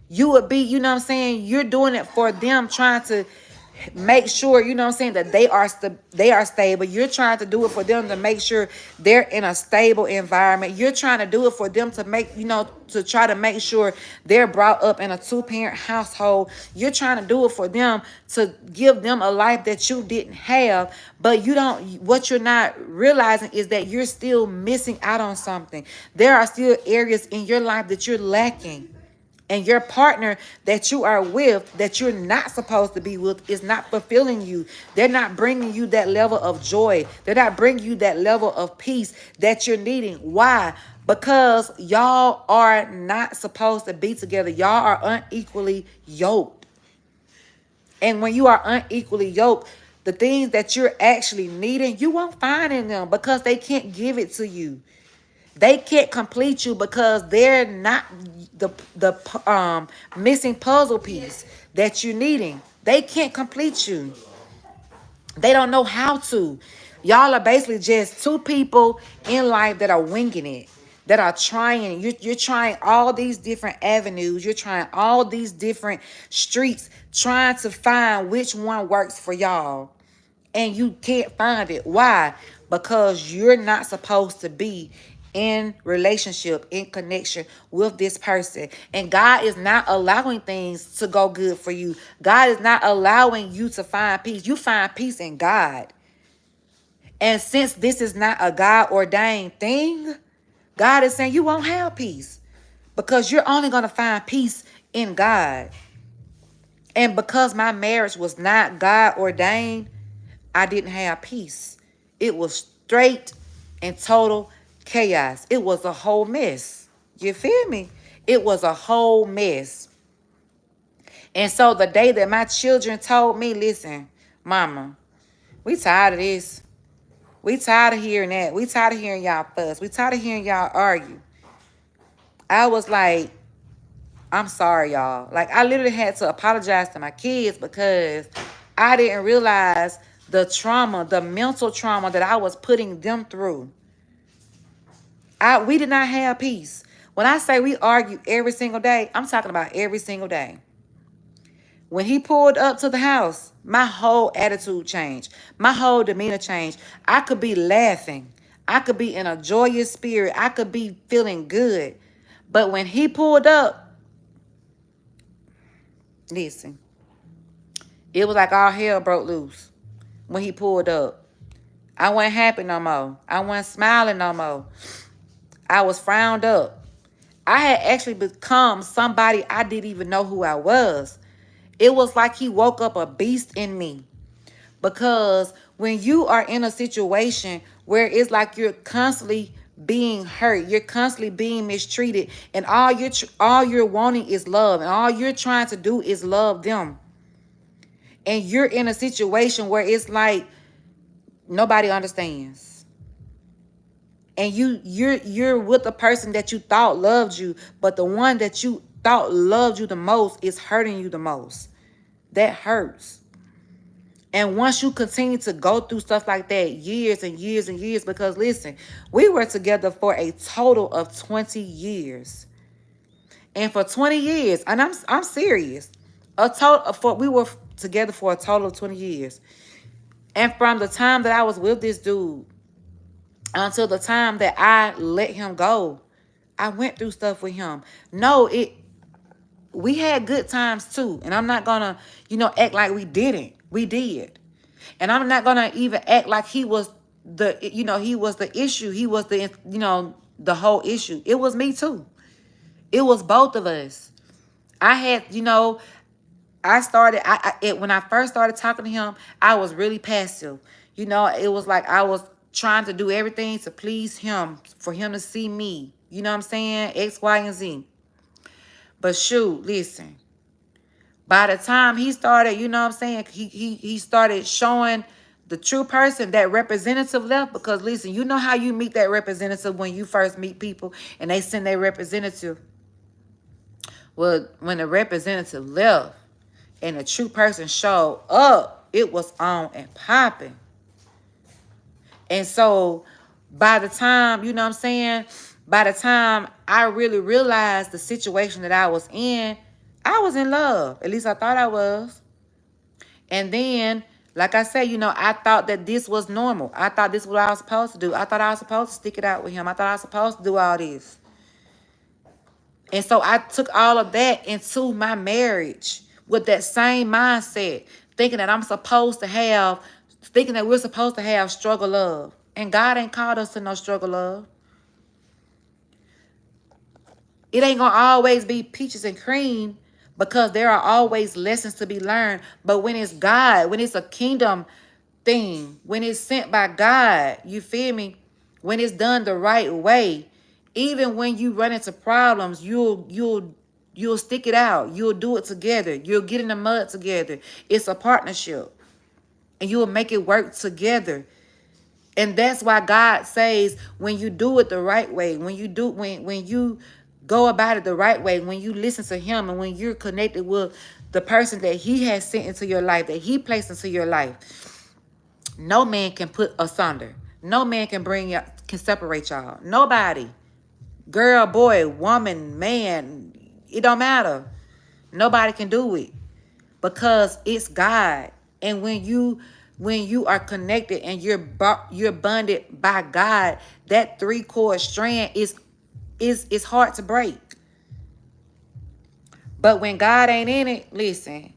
[SPEAKER 1] You would be, you know what I'm saying, you're doing it for them, trying to make sure, you know what I'm saying, that they are stable. You're trying to do it for them to make sure they're in a stable environment. You're trying to do it for them to make, to try to make sure they're brought up in a two-parent household. You're trying to do it for them to give them a life that you didn't have. But what you're not realizing is that you're still missing out on something. There are still areas in your life that you're lacking. And your partner that you are with, that you're not supposed to be with, is not fulfilling you. They're not bringing you that level of joy. They're not bringing you that level of peace that you're needing. Why? Because y'all are not supposed to be together. Y'all are unequally yoked. And when you are unequally yoked, the things that you're actually needing, you won't find in them because they can't give it to you. They can't complete you because they're not the missing puzzle piece that you're needing. They can't complete you. They don't know how to. Y'all are basically just two people in life that are winging it, that are trying. You're trying all these different avenues. You're trying all these different streets, trying to find which one works for y'all. And you can't find it. Why? Because you're not supposed to be in relationship, in connection with this person. And God is not allowing things to go good for you. God is not allowing you to find peace. You find peace in God. And since this is not a God ordained thing, God is saying you won't have peace because you're only going to find peace in God. And because my marriage was not God ordained, I didn't have peace. It was straight and total chaos. It was a whole mess. You feel me? It was a whole mess. And so the day that my children told me, listen, mama, we tired of this. We tired of hearing that. We tired of hearing y'all fuss. We tired of hearing y'all argue. I was like, I'm sorry, y'all. Like, I literally had to apologize to my kids because I didn't realize the trauma, the mental trauma that I was putting them through. We did not have peace. When I say we argue every single day, I'm talking about every single day. When he pulled up to the house, my whole attitude changed. My whole demeanor changed. I could be laughing. I could be in a joyous spirit. I could be feeling good. But when he pulled up, listen, it was like all hell broke loose when he pulled up. I wasn't happy no more. I wasn't smiling no more. I was frowned up. I had actually become somebody I didn't even know who I was. It was like he woke up a beast in me. Because when you are in a situation where it's like you're constantly being hurt, you're constantly being mistreated, and all you're wanting is love, and all you're trying to do is love them. And you're in a situation where it's like nobody understands. And you're with the person that you thought loved you, but the one that you thought loved you the most is hurting you the most. That hurts. And once you continue to go through stuff like that, years and years and years, because listen, we were together for a total of 20 years. And for 20 years, and I'm serious, we were together for a total of 20 years. And from the time that I was with this dude until the time that I let him go, I went through stuff with him. We had good times too. And I'm not gonna, act like we didn't. We did. And I'm not gonna even act like he was he was the issue. He was the whole issue. It was me too. It was both of us. I had, when I first started talking to him, I was really passive. It was like I was trying to do everything to please him, for him to see me. You know what I'm saying? X, Y, and Z. But shoot, listen. By the time he started, he started showing the true person, that representative left. Because listen, you know how you meet that representative when you first meet people and they send their representative. Well, when the representative left and the true person showed up, it was on and popping. And so by the time, by the time I really realized the situation that I was in love. At least I thought I was. And then, like I said, I thought that this was normal. I thought this was what I was supposed to do. I thought I was supposed to stick it out with him. I thought I was supposed to do all this. And so I took all of that into my marriage with that same mindset, thinking that we're supposed to have struggle love. And God ain't called us to no struggle love. It ain't going to always be peaches and cream, because there are always lessons to be learned. But when it's God, when it's a kingdom thing, when it's sent by God, you feel me? When it's done the right way, even when you run into problems, you'll stick it out. You'll do it together. You'll get in the mud together. It's a partnership. And you'll make it work together. And that's why God says, when you do it the right way, when you go about it the right way, when you listen to him, and when you're connected with the person that he has sent into your life, that he placed into your life, no man can put asunder. No man can separate y'all. Nobody. Girl, boy, woman, man, it don't matter. Nobody can do it, because it's God. And when you are connected and you're bonded by God, that 3-cord strand is hard to break. But when God ain't in it, listen,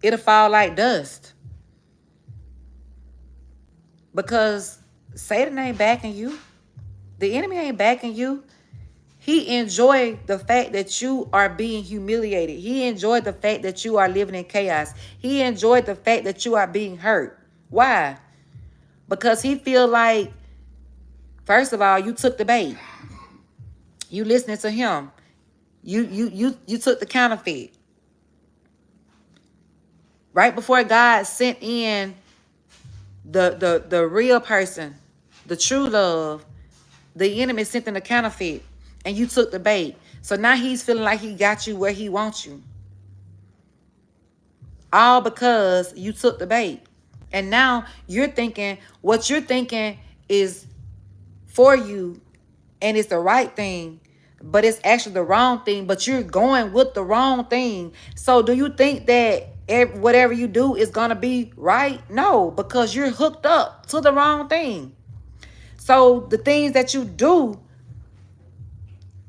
[SPEAKER 1] it'll fall like dust. Because Satan ain't backing you. The enemy ain't backing you. He enjoyed the fact that you are being humiliated. He enjoyed the fact that you are living in chaos. He enjoyed the fact that you are being hurt. Why? Because he feel like, first of all, you took the bait. You listening to him. You took the counterfeit. Right before God sent in The real person, the true love, the enemy sent in the counterfeit, and you took the bait. So now he's feeling like he got you where he wants you. All because you took the bait. And now you're thinking what you're thinking is for you and it's the right thing, but it's actually the wrong thing, but you're going with the wrong thing. So do you think that whatever you do is going to be right? No, because you're hooked up to the wrong thing. So the things that you do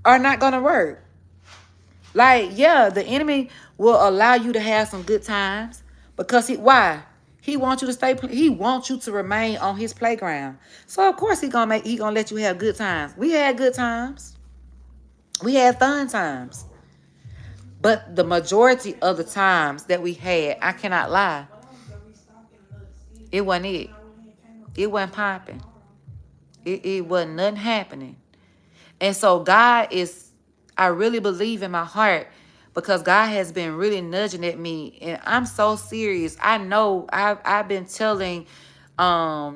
[SPEAKER 1] are not going to work. Like, yeah, the enemy will allow you to have some good times because why? He wants you to he wants you to remain on his playground. So of course he gonna let you have good times. We had good times. We had fun times. But the majority of the times that we had, I cannot lie, it wasn't it. It wasn't popping. It wasn't nothing happening. And so I really believe in my heart because God has been really nudging at me. And I'm so serious. I know I've been telling my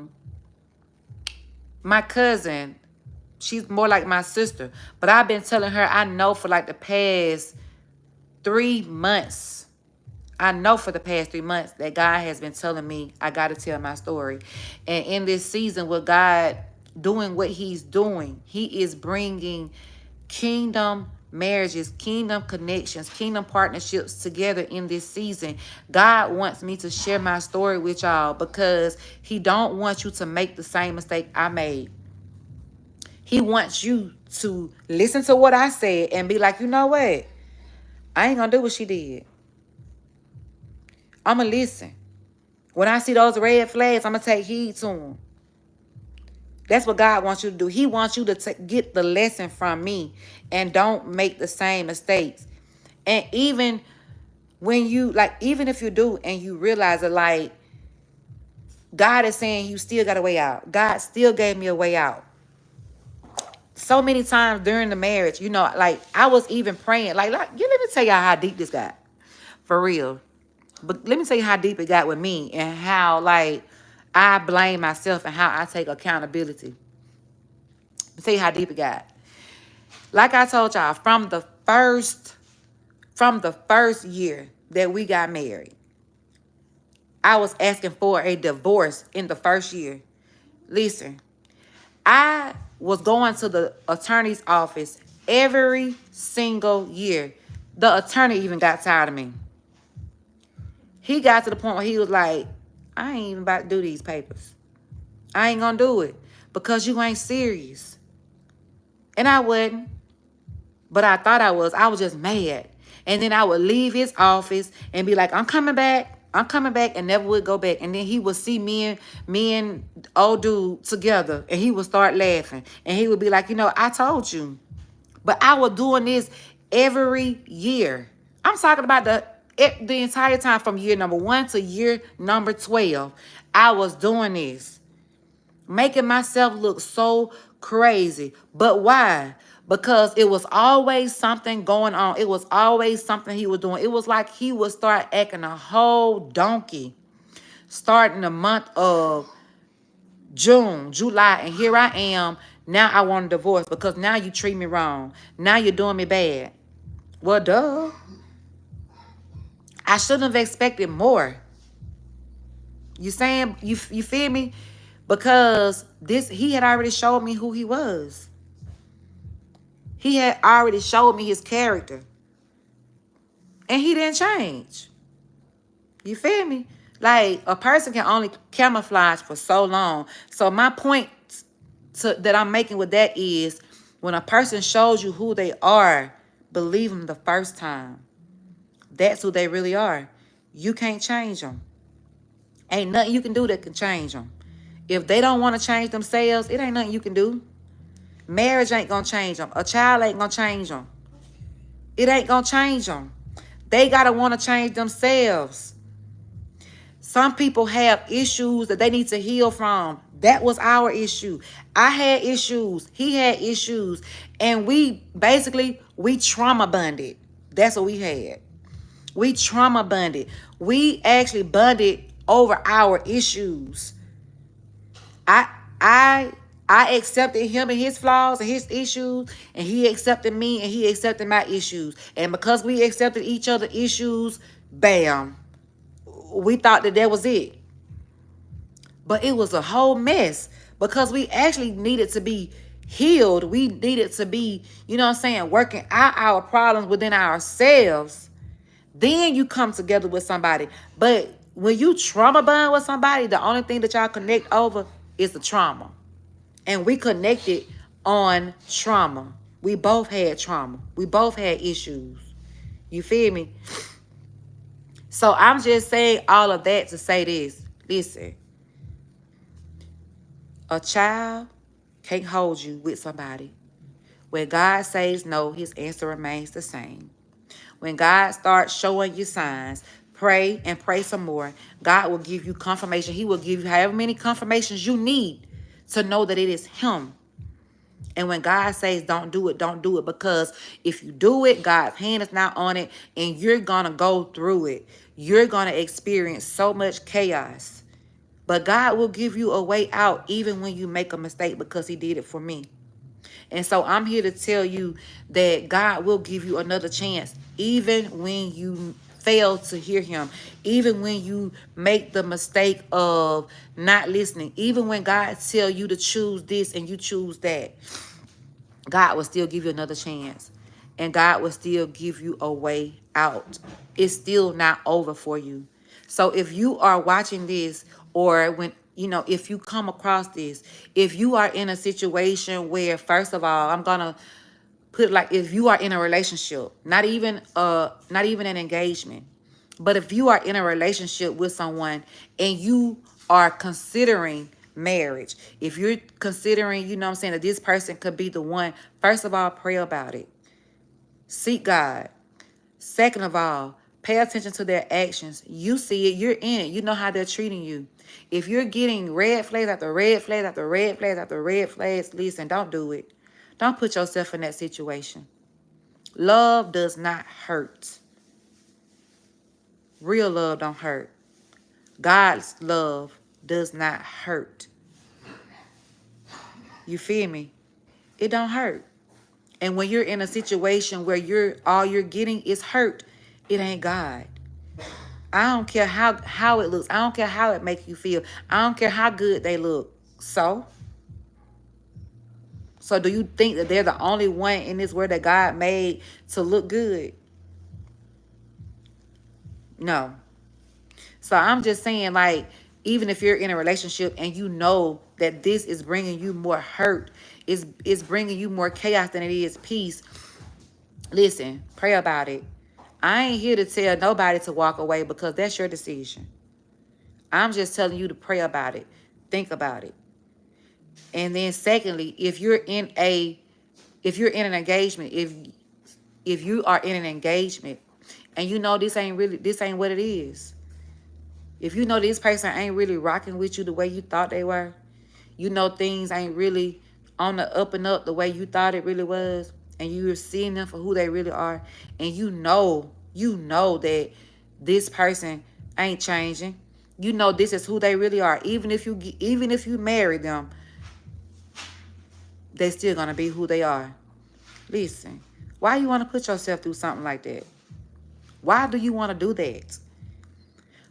[SPEAKER 1] cousin, she's more like my sister, but I've been telling her, I know for like the past 3 months, I know for the past 3 months that God has been telling me I got to tell my story. And in this season with God doing what he's doing, he is bringing kingdom marriages, kingdom connections, kingdom partnerships together in this season. God wants me to share my story with y'all because he don't want you to make the same mistake I made. He wants you to listen to what I said and be like, you know what? I ain't gonna do what she did. I'm going to listen. When I see those red flags, I'm going to take heed to them. That's what God wants you to do. He wants you to get the lesson from me and don't make the same mistakes. And even when you, like, even if you do and you realize that, like, God is saying you still got a way out. God still gave me a way out. So many times during the marriage, you know, like, I was even praying. Like let me tell y'all how deep this got. For real. But let me tell you how deep it got with me and how, like, I blame myself and how I take accountability. Let me tell you how deep it got. Like I told y'all, from the first year that we got married, I was asking for a divorce in the first year. Listen, I was going to the attorney's office every single year. The attorney even got tired of me. He got to the point where he was like, I ain't even about to do these papers. I ain't gonna do it because you ain't serious. And I wasn't. But I thought I was. I was just mad. And then I would leave his office and be like, I'm coming back. I'm coming back, and never would go back. And then he would see me and old dude together, and he would start laughing. And he would be like, you know, I told you. But I was doing this every year. I'm talking about the entire time from year number 1 to year number 12. I was doing this. Making myself look so crazy. But why? Because it was always something going on. It was always something he was doing. It was like he would start acting a whole donkey. Starting the month of June, July, and here I am. Now I want a divorce because now you treat me wrong. Now you're doing me bad. Well, duh. I shouldn't have expected more. You saying, you feel me? Because he had already showed me who he was. He had already showed me his character. And he didn't change. You feel me? Like, a person can only camouflage for so long. So my point that I'm making with that is, when a person shows you who they are, believe them the first time. That's who they really are. You can't change them. Ain't nothing you can do that can change them. If they don't want to change themselves, it ain't nothing you can do. Marriage ain't going to change them. A child ain't going to change them. It ain't going to change them. They got to want to change themselves. Some people have issues that they need to heal from. That was our issue. I had issues. He had issues. And we trauma bonded. That's what we had. We trauma bonded. We actually bonded over our issues. I I I accepted him and his flaws and his issues, and he accepted me and he accepted my issues. And because we accepted each other's issues, bam, we thought that was it. But it was a whole mess because we actually needed to be healed. We needed to be, you know what I'm saying, working out our problems within ourselves. Then you come together with somebody. But when you trauma bond with somebody, the only thing that y'all connect over is the trauma. And we connected on trauma. We both had trauma. We both had issues. You feel me? So I'm just saying all of that to say this. Listen, a child can't hold you with somebody. When God says no, his answer remains the same. When God starts showing you signs, pray and pray some more. God will give you confirmation. He will give you however many confirmations you need to know that it is him. And when God says don't do it, don't do it. Because if you do it, God's hand is not on it, and you're going to go through it. You're going to experience so much chaos. But God will give you a way out even when you make a mistake, because he did it for me. And so I'm here to tell you that God will give you another chance, even when you fail to hear him, even when you make the mistake of not listening, even when God tell you to choose this and you choose that. God will still give you another chance, and God will still give you a way out. It's still not over for you. So if you are watching this, or when, you know, if you come across this, if you are in a situation where, first of all, I'm going to put it like, if you are in a relationship, not even an engagement, but if you are in a relationship with someone and you are considering marriage, if you're considering, you know what I'm saying, that this person could be the one, first of all, pray about it. Seek God. Second of all, pay attention to their actions. You see it, you're in it, you know how they're treating you. If you're getting red flags after red flags after red flags after red flags, listen, don't do it. Don't put yourself in that situation. Love does not hurt. Real love don't hurt. God's love does not hurt. You feel me? It don't hurt. And when you're in a situation where all you're getting is hurt, it ain't God. I don't care how it looks. I don't care how it makes you feel. I don't care how good they look. So do you think that they're the only one in this world that God made to look good? No. So I'm just saying, like, even if you're in a relationship and you know that this is bringing you more hurt, is bringing you more chaos than it is peace, listen, pray about it. I ain't here to tell nobody to walk away, because that's your decision. I'm just telling you to pray about it. Think about it. And then secondly, if you're in an engagement, if you are in an engagement and you know this ain't what it is, if you know this person ain't really rocking with you the way you thought they were, you know things ain't really on the up and up the way you thought it really was, and you're seeing them for who they really are, and you know that this person ain't changing. You know this is who they really are. Even if you marry them, they still gonna be who they are. Listen, why you want to put yourself through something like that? Why do you want to do that?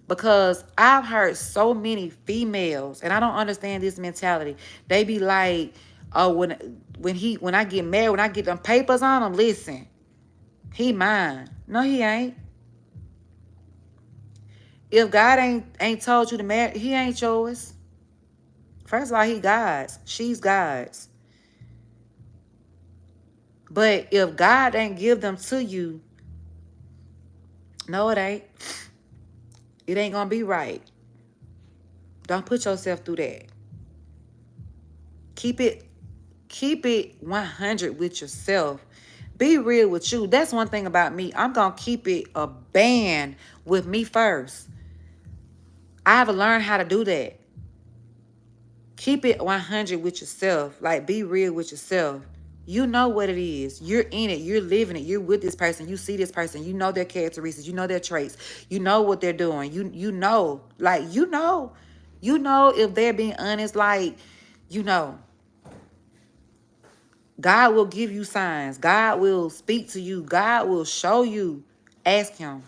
[SPEAKER 1] Because I've heard so many females, and I don't understand this mentality. They be like, oh, when I get married, when I get them papers on him, listen, he mine. No, he ain't. If God ain't told you to marry, he ain't yours. First of all, he God's. She's God's. But if God ain't give them to you, no, it ain't. It ain't gonna be right. Don't put yourself through that. Keep it 100 with yourself. Be real with you. That's one thing about me. I'm gonna keep it a band with me first. I have to learn how to do that. Keep it 100 with yourself. Like, be real with yourself. You know what it is. You're in it. You're living it. You're with this person. You see this person. You know their characteristics. You know their traits. You know what they're doing. You know. Like, you know. You know, if they're being honest, like, you know, God will give you signs. God will speak to you. God will show you. Ask him.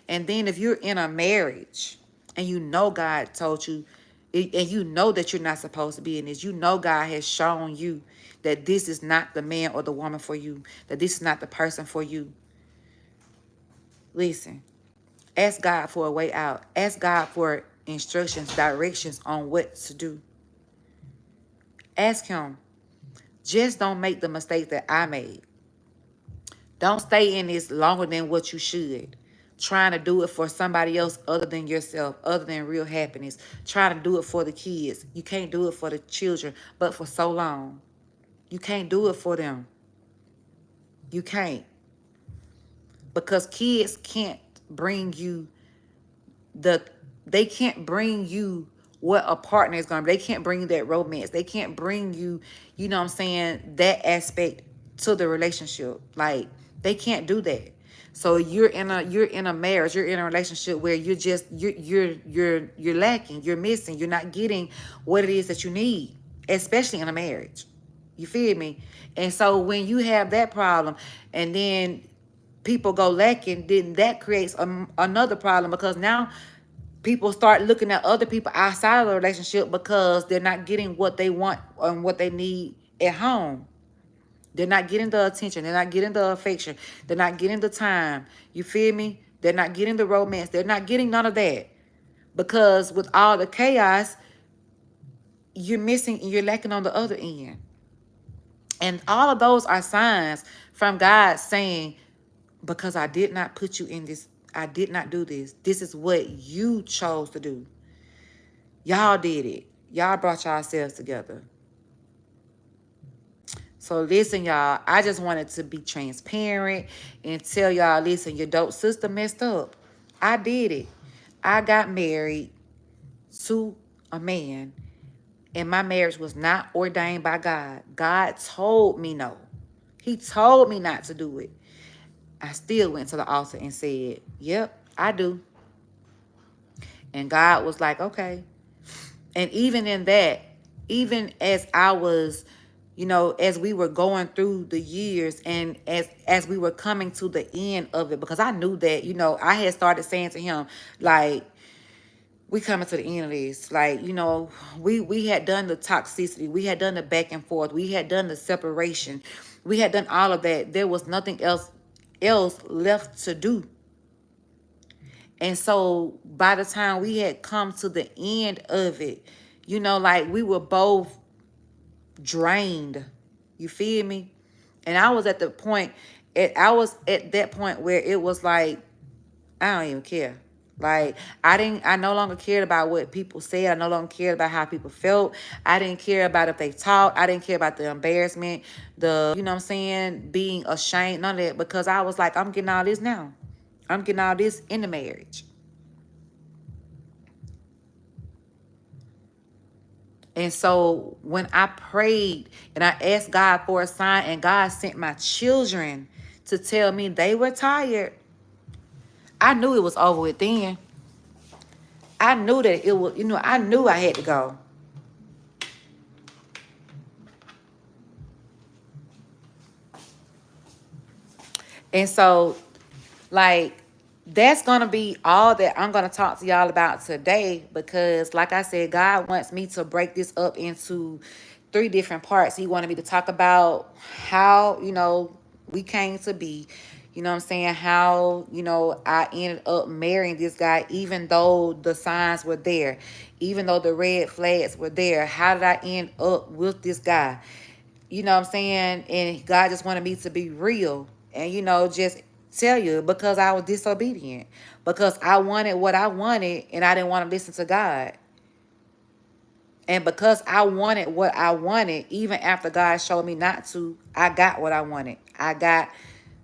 [SPEAKER 1] And then if you're in a marriage and you know God told you, and you know that you're not supposed to be in this, you know God has shown you that this is not the man or the woman for you, that this is not the person for you. Listen, ask God for a way out. Ask God for instructions, directions on what to do. Ask him. Just don't make the mistake that I made. Don't stay in this longer than what you should. Trying to do it for somebody else other than yourself, other than real happiness. Trying to do it for the kids. You can't do it for the children, but for so long. You can't do it for them. You can't. Because kids can't bring you the they can't bring you what a partner is going to be. They can't bring you that romance. They can't bring you, you know what I'm saying, that aspect to the relationship. Like, they can't do that. So you're in a marriage, you're in a relationship where you're lacking, you're missing, you're not getting what it is that you need, especially in a marriage. You feel me? And so when you have that problem and then people go lacking, then that creates another problem, because now people start looking at other people outside of the relationship because they're not getting what they want and what they need at home. They're not getting the attention. They're not getting the affection. They're not getting the time. You feel me? They're not getting the romance. They're not getting none of that. Because with all the chaos, you're missing and you're lacking on the other end. And all of those are signs from God saying, because I did not put you in this, I did not do this. This is what you chose to do. Y'all did it. Y'all brought yourselves together. So listen, y'all, I just wanted to be transparent and tell y'all, listen, your dope sister messed up. I did it. I got married to a man, and my marriage was not ordained by God. God told me no. He told me not to do it. I still went to the altar and said, yep, I do. And God was like, okay. And even in that, even as I was, as we were going through the years and as we were coming to the end of it, because I knew that, I had started saying to him, like, we coming to the end of this. Like, we had done the toxicity. We had done the back and forth. We had done the separation. We had done all of that. There was nothing else left to do. And so by the time we had come to the end of it, like, we were both drained. You feel me? And I was at the point, I was at that point where it was like, I don't even care. Like, I no longer cared about what people said. I no longer cared about how people felt. I didn't care about if they talked. I didn't care about the embarrassment, you know what I'm saying, being ashamed, none of that, because I was like, I'm getting all this now. I'm getting all this in the marriage. And so when I prayed and I asked God for a sign, and God sent my children to tell me they were tired, I knew it was over with then. I knew that it was, I knew I had to go. And so, like, that's going to be all that I'm going to talk to y'all about today, because, like I said, God wants me to break this up into 3 different parts. He wanted me to talk about how, we came to be, you know what I'm saying, how, I ended up marrying this guy, even though the signs were there, even though the red flags were there. How did I end up with this guy? You know what I'm saying? And God just wanted me to be real and, just tell you, because I was disobedient, because I wanted what I wanted and I didn't want to listen to God. And because I wanted what I wanted, even after God showed me not to, I got what I wanted. I got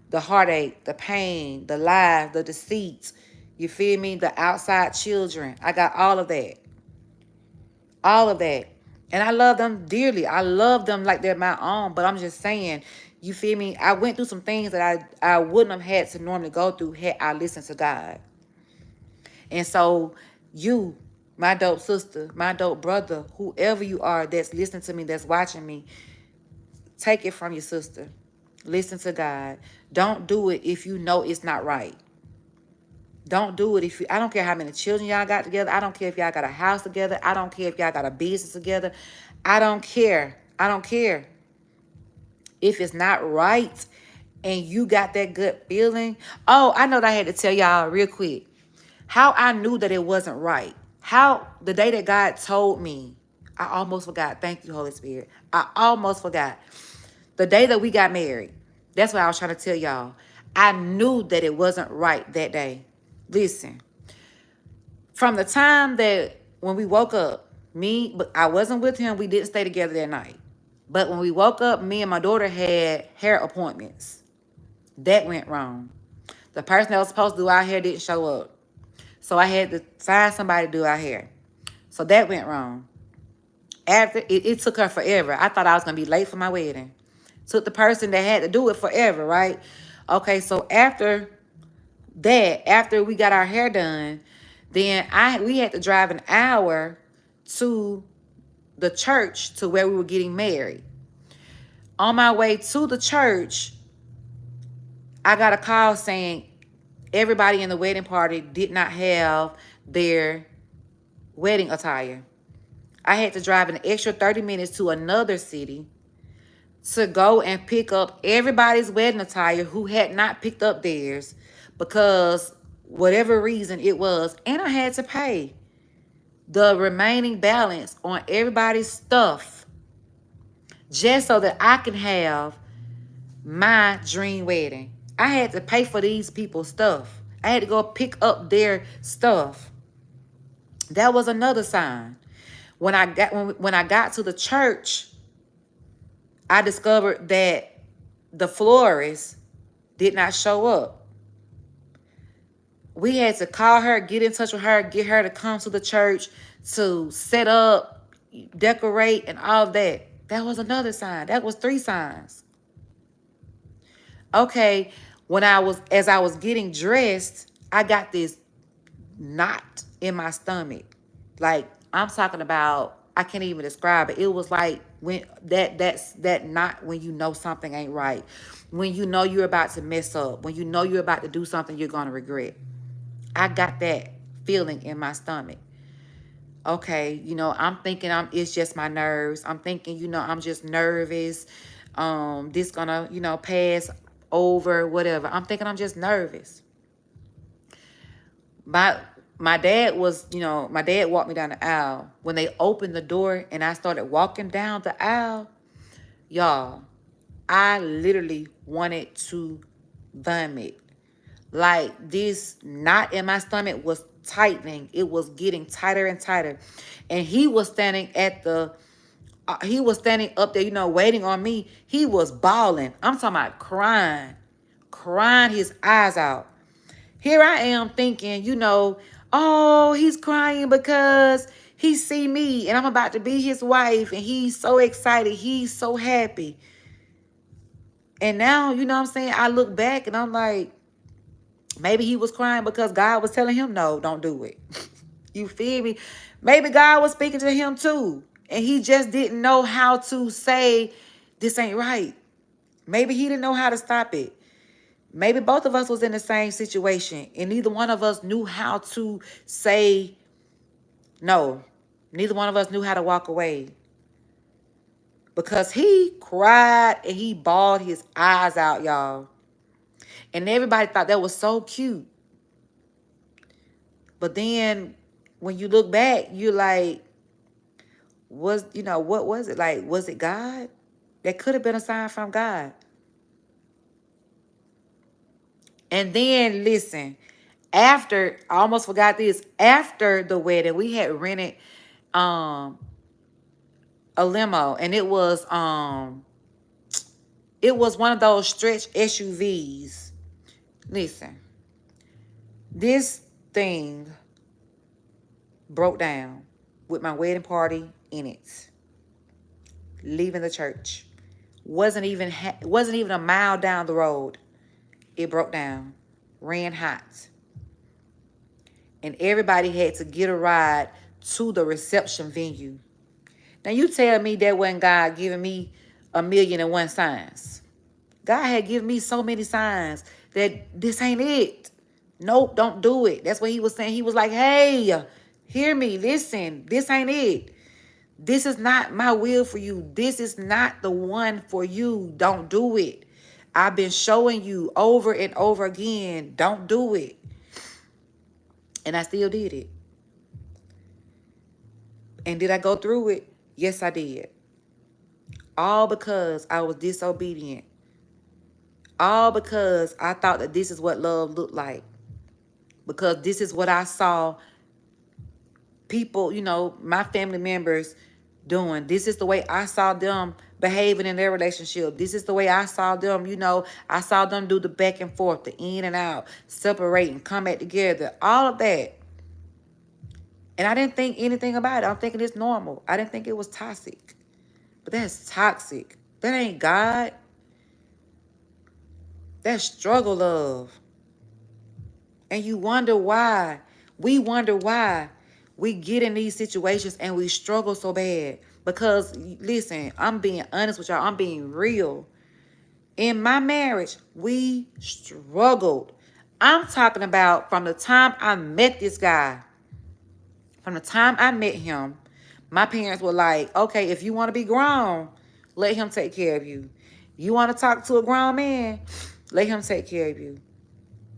[SPEAKER 1] the heartache, the pain, the lies, the deceit. You feel me? The outside children. I got all of that. All of that. And I love them dearly. I love them like they're my own. But I'm just saying, you feel me? I went through some things that I wouldn't have had to normally go through had I listened to God. And so you My dope sister, my dope brother, whoever you are that's listening to me, that's watching me, take it from your sister. Listen to God. Don't do it if you know it's not right. Don't do it if you, I don't care how many children y'all got together. I don't care if y'all got a house together. I don't care if y'all got a business together. I don't care. I don't care. If it's not right and you got that gut feeling. Oh, I know that I had to tell y'all real quick how I knew that it wasn't right. How the day that God told me, I almost forgot. Thank you, Holy Spirit. I almost forgot. The day that we got married, that's what I was trying to tell y'all. I knew that it wasn't right that day. Listen, from the time that when we woke up, but I wasn't with him. We didn't stay together that night. But when we woke up, me and my daughter had hair appointments. That went wrong. The person that was supposed to do our hair didn't show up. So I had to find somebody to do our hair. So that went wrong. After it took her forever. I thought I was gonna be late for my wedding. Took the person that had to do it forever, right? Okay, so after that, after we got our hair done, then we had to drive an hour to the church to where we were getting married. On my way to the church, I got a call saying everybody in the wedding party did not have their wedding attire. I had to drive an extra 30 minutes to another city to go and pick up everybody's wedding attire who had not picked up theirs because whatever reason it was. And I had to pay the remaining balance on everybody's stuff just so that I can have my dream wedding. I had to pay for these people's stuff. I had to go pick up their stuff. That was another sign. When I got to the church, I discovered that the florist did not show up. We had to call her, get in touch with her, get her to come to the church to set up, decorate, and all of that. That was another sign. That was 3 signs. Okay, as I was getting dressed, I got this knot in my stomach. Like, I'm talking about, I can't even describe it. It was like when that's that knot when you know something ain't right. When you know you're about to mess up. When you know you're about to do something you're gonna regret. I got that feeling in my stomach. Okay, I'm thinking it's just my nerves. I'm thinking, I'm just nervous. This gonna, pass over, whatever. I'm thinking I'm just nervous. My dad my dad walked me down the aisle. When they opened the door and I started walking down the aisle, y'all, I literally wanted to vomit. Like, this knot in my stomach was tightening. It was getting tighter and tighter. And he was standing up there, waiting on me. He was bawling. I'm talking about crying his eyes out. Here I am thinking, oh, he's crying because he see me and I'm about to be his wife and he's so excited. He's so happy. And now, what I'm saying? I look back and I'm like, maybe he was crying because God was telling him, no, don't do it. You feel me? Maybe God was speaking to him too. And he just didn't know how to say, this ain't right. Maybe he didn't know how to stop it. Maybe both of us was in the same situation and neither one of us knew how to say no. Neither one of us knew how to walk away. Because he cried and he bawled his eyes out, y'all. And everybody thought that was so cute. But then when you look back, you're like, what was it? Like, was it God? That could have been a sign from God. And then, listen, I almost forgot this, after the wedding, we had rented a limo, and it was one of those stretch SUVs. Listen, this thing broke down with my wedding party in it. Leaving the church. Wasn't even a mile down the road. It broke down. Ran hot. And everybody had to get a ride to the reception venue. Now you tell me that wasn't God giving me 1,000,001 signs. God had given me so many signs that this ain't it. Nope, don't do it. That's what he was saying. He was like, hey, hear me, listen, this ain't it. This is not my will for you. This is not the one for you. Don't do it. I've been showing you over and over again. Don't do it. And I still did it. And did I go through it? Yes, I did. All because I was disobedient. All because I thought that this is what love looked like. Because this is what I saw people, my family members doing. This is the way I saw them behaving in their relationship. This is the way I saw them, I saw them do the back and forth, the in and out, separate and come back together, all of that. And I didn't think anything about it. I'm thinking it's normal. I didn't think it was toxic. But that's toxic. That ain't God. That's struggle love. And you wonder why. We wonder why we get in these situations and we struggle so bad. Because, listen, I'm being honest with y'all. I'm being real. In my marriage, we struggled. I'm talking about from the time I met this guy. From the time I met him, my parents were like, okay, if you want to be grown, let him take care of you. You want to talk to a grown man, let him take care of you.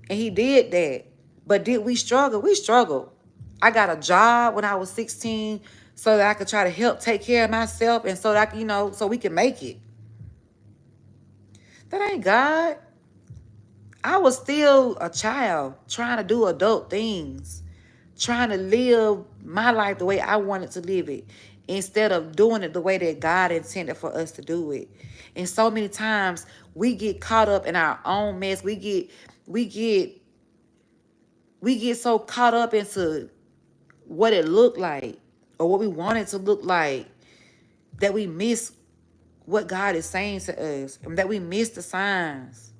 [SPEAKER 1] And he did that. But did we struggle? We struggled. I got a job when I was 16 so that I could try to help take care of myself and so that so we can make it. That ain't God. I was still a child trying to do adult things, trying to live my life the way I wanted to live it instead of doing it the way that God intended for us to do it. And so many times we get caught up in our own mess. We get so caught up into what it looked like or what we want it to look like that we miss what God is saying to us and that we miss the signs.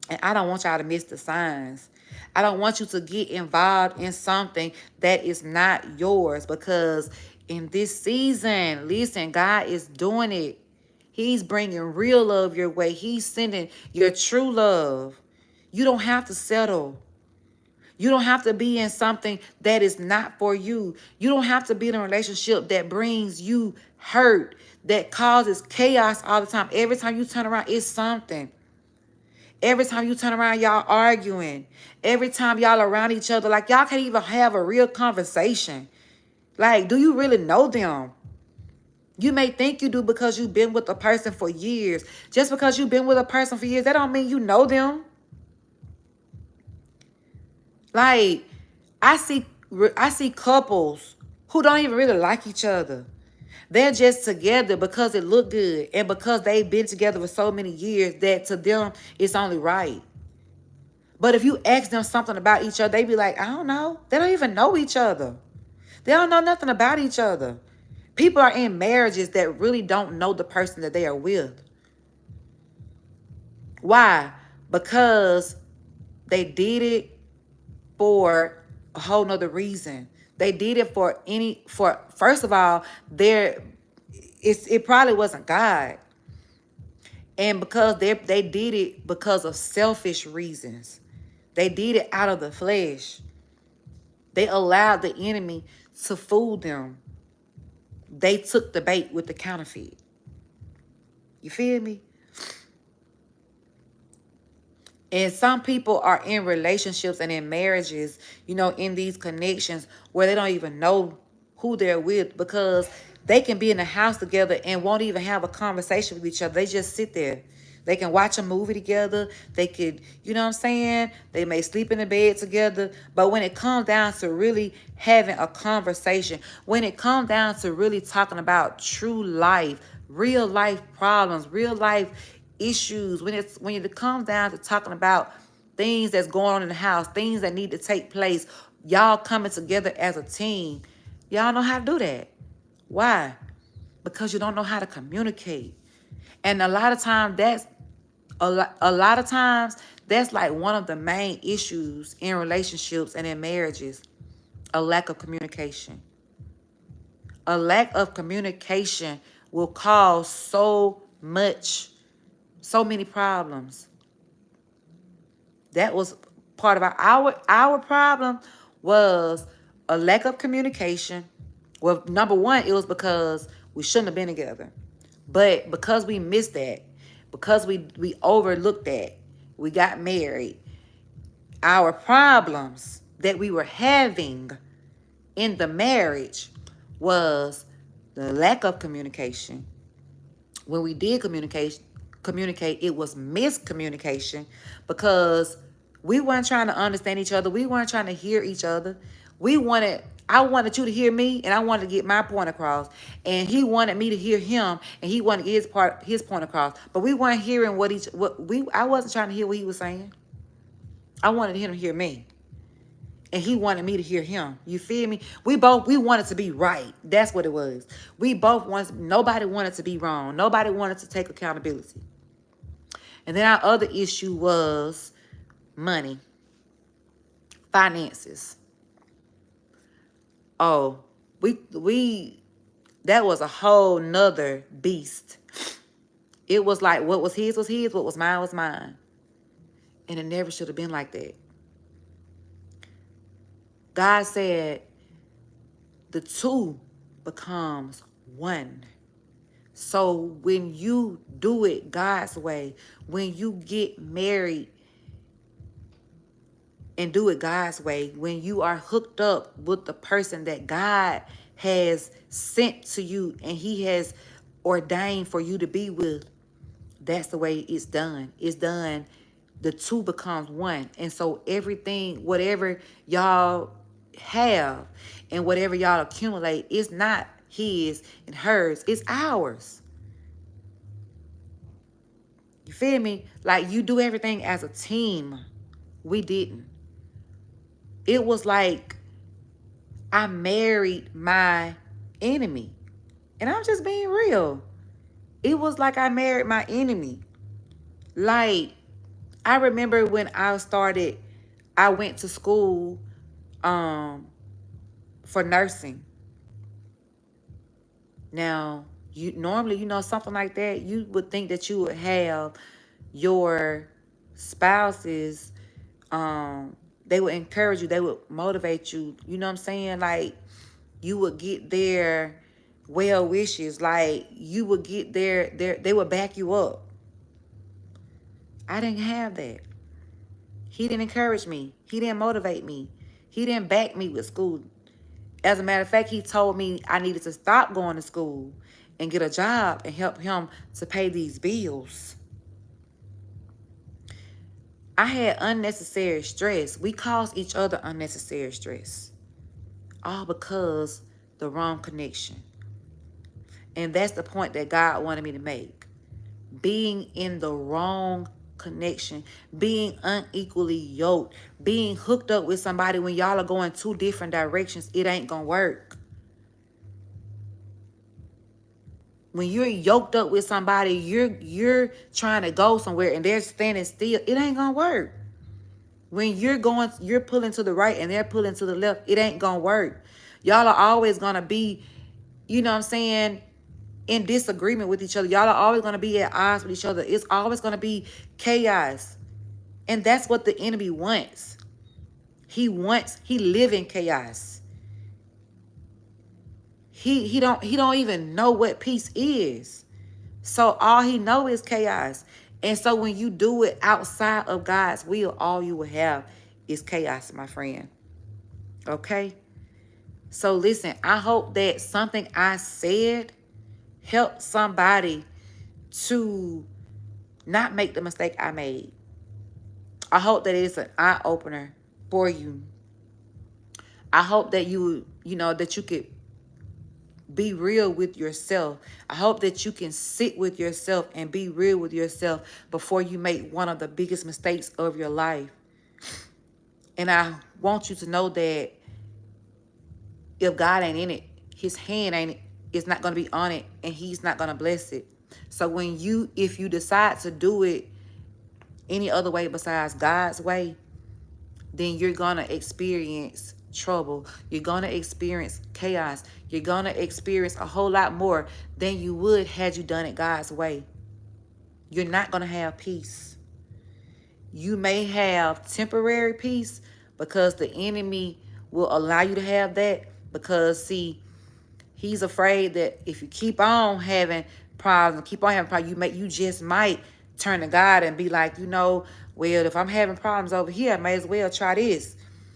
[SPEAKER 1] And I don't want y'all to miss the signs. I don't want you to get involved in something that is not yours, because in this season, listen, God is doing it. He's bringing real love your way. He's sending your true love. You don't have to settle. You don't have to be in something that is not for you. You don't have to be in a relationship that brings you hurt, that causes chaos all the time. Every time you turn around, it's something. Every time you turn around, y'all arguing. Every time y'all around each other, like y'all can't even have a real conversation. Like, do you really know them? You may think you do because you've been with a person for years. Just because you've been with a person for years, that don't mean you know them. Like, I see couples who don't even really like each other. They're just together because it looked good and because they've been together for so many years that to them it's only right. But if you ask them something about each other, they be like, I don't know. They don't even know each other. They don't know nothing about each other. People are in marriages that really don't know the person that they are with. Why? Because they did it for a whole nother reason. They did it for first of all, it probably wasn't God. And because they did it because of selfish reasons. They did it out of the flesh. They allowed the enemy to fool them. They took the bait with the counterfeit. You feel me? And some people are in relationships and in marriages, in these connections where they don't even know who they're with, because they can be in the house together and won't even have a conversation with each other. They just sit there. They can watch a movie together. They could, you know what I'm saying? They may sleep in the bed together. But when it comes down to really having a conversation, when it comes down to really talking about true life, real life problems, real life issues, when it comes down to talking about things that's going on in the house, things that need to take place, y'all coming together as a team, y'all know how to do that. Why? Because you don't know how to communicate. And a lot of times that's like one of the main issues in relationships and in marriages, a lack of communication. A lack of communication will cause so many problems. That was part of our problem was a lack of communication. Well, number one, it was because we shouldn't have been together. But because we missed that, because we overlooked that, we got married. Our problems that we were having in the marriage was the lack of communication. When we did communicate, it was miscommunication because we weren't trying to understand each other. We weren't trying to hear each other. I wanted you to hear me, and I wanted to get my point across. And he wanted me to hear him, and he wanted his point across. But we weren't hearing I wasn't trying to hear what he was saying. I wanted him to hear me. And he wanted me to hear him. You feel me? We wanted to be right. That's what it was. Nobody wanted to be wrong. Nobody wanted to take accountability. And then our other issue was money, finances. Oh, that was a whole nother beast. It was like what was his, what was mine. And it never should have been like that. God said the two becomes one. So when you do it God's way, when you get married and do it God's way, when you are hooked up with the person that God has sent to you and he has ordained for you to be with, that's the way it's done. It's done. The two becomes one. And so everything, whatever y'all have and whatever y'all accumulate, it's not his and hers. It's ours. You feel me? Like you do everything as a team. We didn't. It was like I married my enemy. And I'm just being real. It was like I married my enemy. Like, I remember when I went to school for nursing. Now, normally, something like that, you would think that you would have your spouses, they would encourage you, they would motivate you, you know what I'm saying? Like, you would get their well wishes, like you would get they would back you up. I didn't have that. He didn't encourage me. He didn't motivate me. He didn't back me with school. As a matter of fact, he told me I needed to stop going to school and get a job and help him to pay these bills. I had unnecessary stress. We caused each other unnecessary stress. All because the wrong connection. And that's the point that God wanted me to make. Being in the wrong connection, being unequally yoked, being hooked up with somebody when y'all are going two different directions, it ain't gonna work. When you're yoked up with somebody, you're trying to go somewhere and they're standing still, it ain't gonna work. When you're pulling to the right and they're pulling to the left, it ain't gonna work. Y'all are always gonna be, you know what I'm saying, in disagreement with each other. Y'all are always going to be at odds with each other. It's always going to be chaos. And that's what the enemy wants. He live in chaos. He don't even know what peace is. So all he know is chaos. And so when you do it outside of God's will, all you will have is chaos, my friend. Okay? So listen, I hope that something I said help somebody to not make the mistake I made. I hope that it's an eye-opener for you. I hope that that you could be real with yourself. I hope that you can sit with yourself and be real with yourself before you make one of the biggest mistakes of your life. And I want you to know that if God ain't in it, his hand is not going to be on it, and he's not going to bless it. So if you decide to do it any other way besides God's way, then you're going to experience trouble. You're going to experience chaos. You're going to experience a whole lot more than you would had you done it God's way. You're not going to have peace. You may have temporary peace because the enemy will allow you to have that, because see, he's afraid that if you keep on having problems, you just might turn to God and be like, well, if I'm having problems over here, I may as well try this.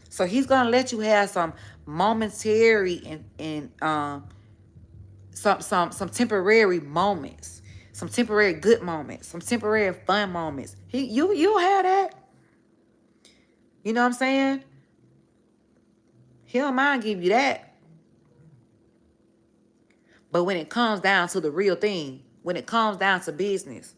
[SPEAKER 1] So he's gonna let you have some momentary and some temporary moments, some temporary good moments, some temporary fun moments. You'll have that. You know what I'm saying? He don't mind give you that. But when it comes down to the real thing, when it comes down to business,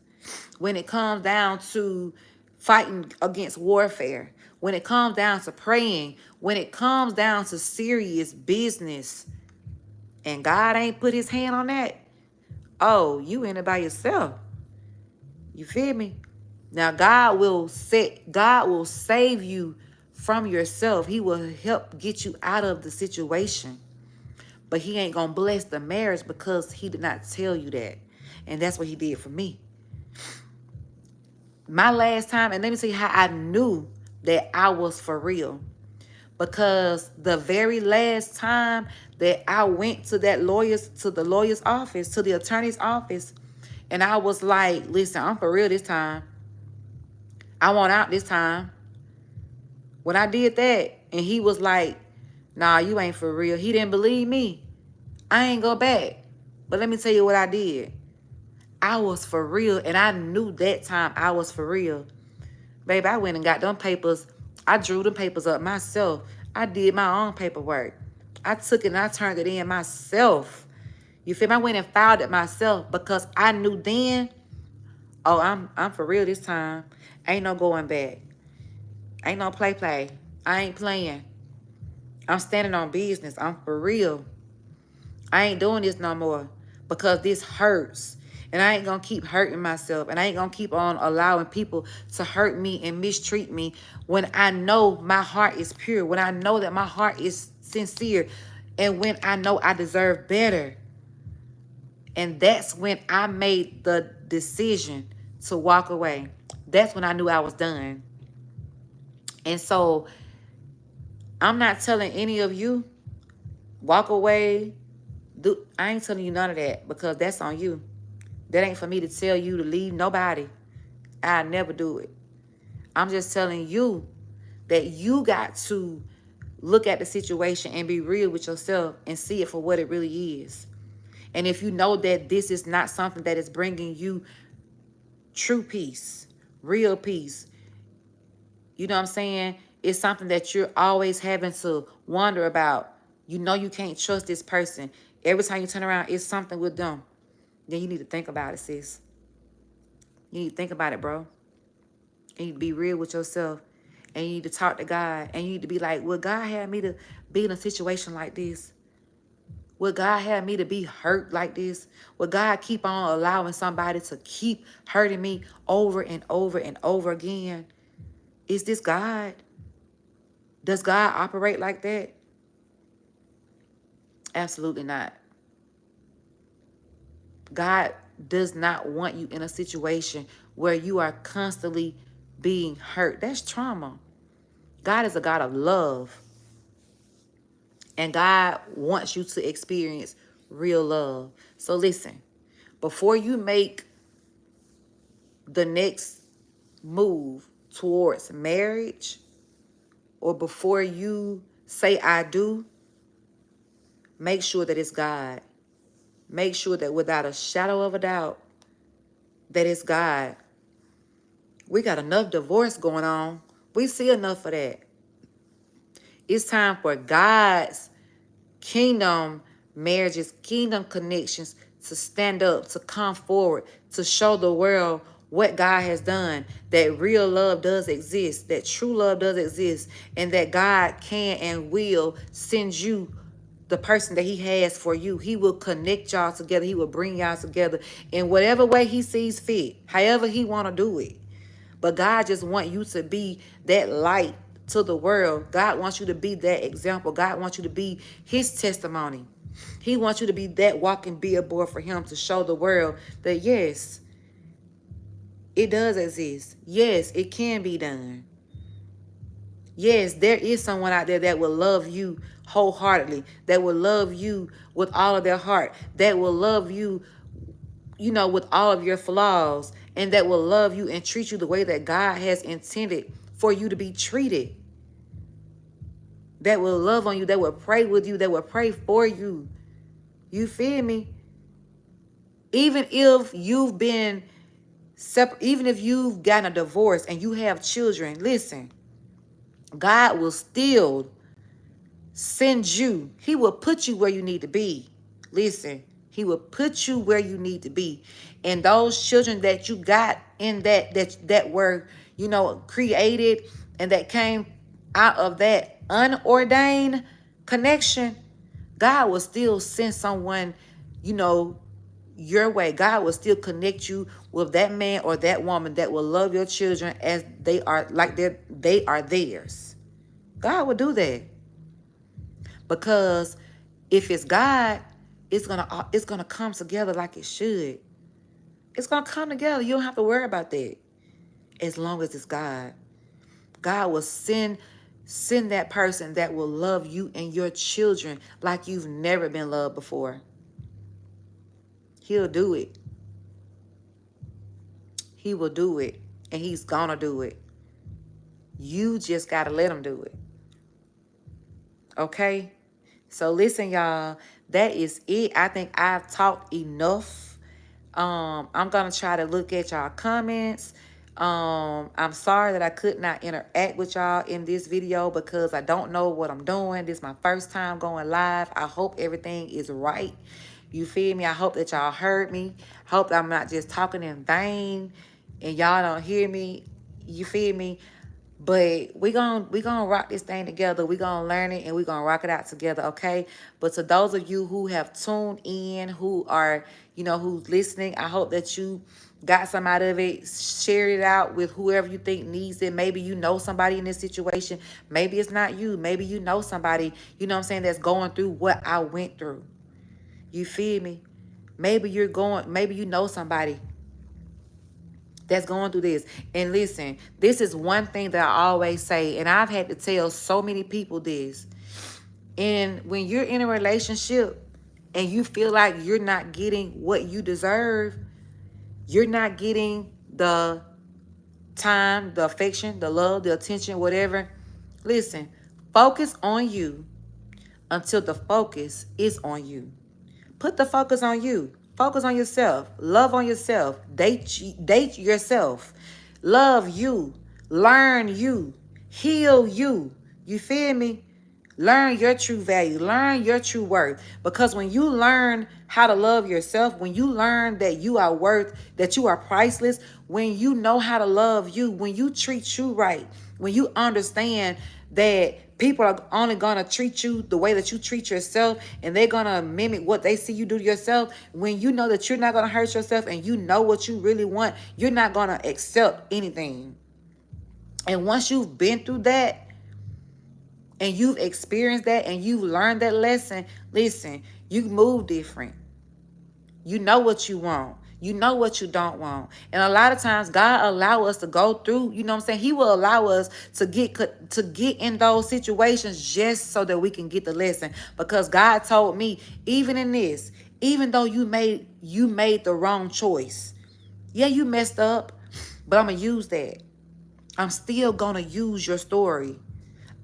[SPEAKER 1] when it comes down to fighting against warfare, when it comes down to praying, when it comes down to serious business, and God ain't put his hand on that, oh, you in it by yourself. You feel me? Now God will save you from yourself. He will help get you out of the situation. But he ain't gonna bless the marriage because he did not tell you that. And that's what he did for me. My last time, and let me tell you how I knew that I was for real. Because the very last time that I went to the lawyer's office, to the attorney's office, and I was like, listen, I'm for real this time. I want out this time. When I did that, and he was like, nah, you ain't for real. He didn't believe me. I ain't go back. But let me tell you what I did. I was for real, and I knew that time I was for real. Baby, I went and got them papers. I drew them papers up myself. I did my own paperwork. I took it and I turned it in myself. You feel me? I went and filed it myself because I knew then, oh, I'm for real this time. Ain't no going back. Ain't no play. I ain't playing. I'm standing on business. I'm for real. I ain't doing this no more because this hurts. And I ain't going to keep hurting myself. And I ain't going to keep on allowing people to hurt me and mistreat me when I know my heart is pure, when I know that my heart is sincere, and when I know I deserve better. And that's when I made the decision to walk away. That's when I knew I was done. And so I'm not telling any of you, walk away. I ain't telling you none of that because that's on you. That ain't for me to tell you to leave nobody. I never do it. I'm just telling you that you got to look at the situation and be real with yourself and see it for what it really is. And if you know that this is not something that is bringing you true peace, real peace, you know what I'm saying? It's something that you're always having to wonder about. You know you can't trust this person. Every time you turn around, it's something with them. Then you need to think about it, sis. You need to think about it, bro. And you need to be real with yourself. And you need to talk to God. And you need to be like, would God have me to be in a situation like this? Would God have me to be hurt like this? Would God keep on allowing somebody to keep hurting me over and over and over again? Is this God? Does God operate like that? Absolutely not. God does not want you in a situation where you are constantly being hurt. That's trauma. God is a God of love. And God wants you to experience real love. So listen, before you make the next move towards marriage, or before you say I do, make sure that it's God. Make sure that without a shadow of a doubt, that it's God. We got enough divorce going on. We see enough of that. It's time for God's kingdom marriages, kingdom connections to stand up, to come forward, to show the world what God has done, that real love does exist, that true love does exist, and that God can and will send you the person that he has for you. He will connect y'all together. He will bring y'all together in whatever way he sees fit, however he want to do it. But God just want you to be that light to the world. God wants you to be that example. God wants you to be his testimony. He wants you to be that walking billboard for him to show the world that yes, it does exist. Yes, it can be done. Yes, there is someone out there that will love you wholeheartedly, that will love you with all of their heart, that will love you, with all of your flaws, and that will love you and treat you the way that God has intended for you to be treated. That will love on you, that will pray with you, that will pray for you. You feel me? Even if you've been separate, even if you've gotten a divorce and you have children, listen, God will still send you. He will put you where you need to be. Listen, he will put you where you need to be. And those children that you got in that were, created and that came out of that unordained connection, God will still send someone, your way. God will still connect you with that man or that woman that will love your children as they are, like they are theirs. God will do that. Because if it's God, it's gonna come together like it should. It's gonna come together. You don't have to worry about that. As long as it's God. God will send that person that will love you and your children like you've never been loved before. He'll do it. He will do it. And he's gonna do it. You just gotta let him do it. Okay? So listen, y'all. That is it. I think I've talked enough. I'm gonna try to look at y'all comments. I'm sorry that I could not interact with y'all in this video because I don't know what I'm doing. This is my first time going live. I hope everything is right. You feel me? I hope that y'all heard me. I hope I'm not just talking in vain and y'all don't hear me. You feel me? But we gonna rock this thing together. We gonna learn it and we gonna rock it out together, okay? But to those of you who have tuned in, who are, who's listening, I hope that you got some out of it. Share it out with whoever you think needs it. Maybe you know somebody in this situation. Maybe it's not you. Maybe you know somebody, that's going through what I went through. You feel me? Maybe you know somebody that's going through this. And listen, this is one thing that I always say, and I've had to tell so many people this. And when you're in a relationship and you feel like you're not getting what you deserve, you're not getting the time, the affection, the love, the attention, whatever. Listen, focus on you until the focus is on you. Put the focus on you. Focus on yourself. Love on yourself. Date yourself. Love you. Learn you. Heal you. You feel me? Learn your true value. Learn your true worth. Because when you learn how to love yourself, when you learn that you are worth, that you are priceless, when you know how to love you, when you treat you right, when you understand that people are only going to treat you the way that you treat yourself and they're going to mimic what they see you do to yourself, when you know that you're not going to hurt yourself and you know what you really want, you're not going to accept anything. And once you've been through that, and you've experienced that and you've learned that lesson, listen, you move different. You know what you want. You know what you don't want. And a lot of times God allow us to go through, He will allow us to get in those situations just so that we can get the lesson. Because God told me, even in this, even though you made the wrong choice. Yeah, you messed up, but I'm going to use that. I'm still going to use your story.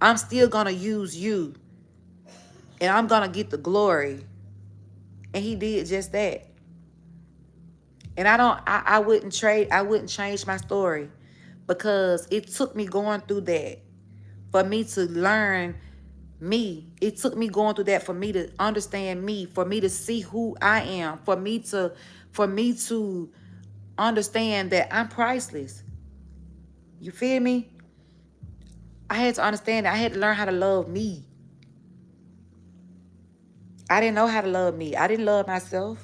[SPEAKER 1] I'm still going to use you. And I'm going to get the glory. And he did just that. And I wouldn't change my story. Because it took me going through that for me to learn me. It took me going through that for me to understand me, for me to see who I am, for me to understand that I'm priceless. You feel me? I had to understand that I had to learn how to love me. I didn't know how to love me. I didn't love myself.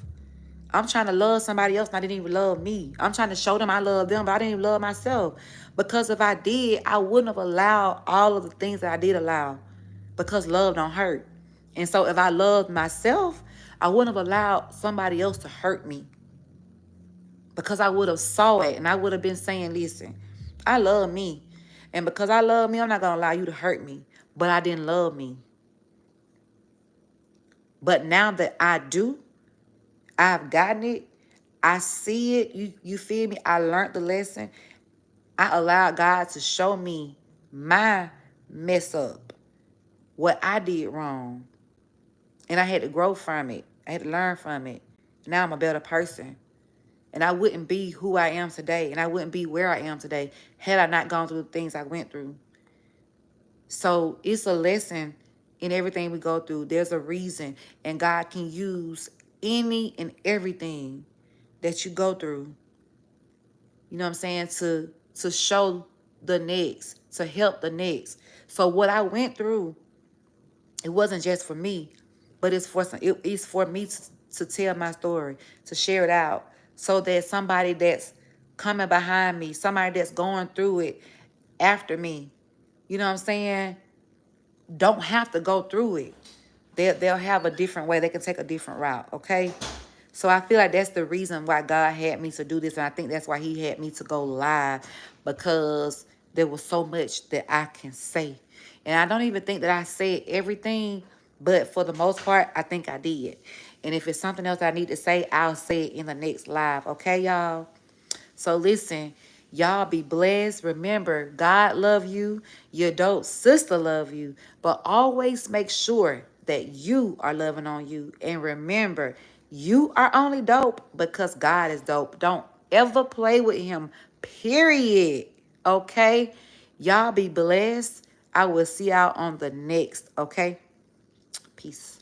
[SPEAKER 1] I'm trying to love somebody else and I didn't even love me. I'm trying to show them I love them, but I didn't even love myself. Because if I did, I wouldn't have allowed all of the things that I did allow. Because love don't hurt. And so if I loved myself, I wouldn't have allowed somebody else to hurt me. Because I would have saw it and I would have been saying, listen, I love me. And because I love me, I'm not going to allow you to hurt me. But I didn't love me. But now that I do, I've gotten it. I see it. You feel me? I learned the lesson. I allowed God to show me my mess up, what I did wrong. And I had to grow from it. I had to learn from it. Now I'm a better person. And I wouldn't be who I am today. And I wouldn't be where I am today had I not gone through the things I went through. So it's a lesson in everything we go through. There's a reason. And God can use any and everything that you go through, you know what I'm saying, to show the next, to help the next. So what I went through, it wasn't just for me, but it's for me to tell my story, to share it out, so that somebody that's coming behind me, somebody that's going through it after me, you know what I'm saying, don't have to go through it. They'll have a different way. They can take a different route, okay? So I feel like that's the reason why God had me to do this. And I think that's why he had me to go live, because there was so much that I can say. And I don't even think that I said everything, but for the most part, I think I did. And if it's something else I need to say, I'll say it in the next live. Okay, y'all? So listen, y'all be blessed. Remember, God love you. Your adult sister love you. But always make sure that you are loving on you. And remember, you are only dope because God is dope. Don't ever play with him, period. Okay? Y'all be blessed. I will see y'all on the next, okay? Peace.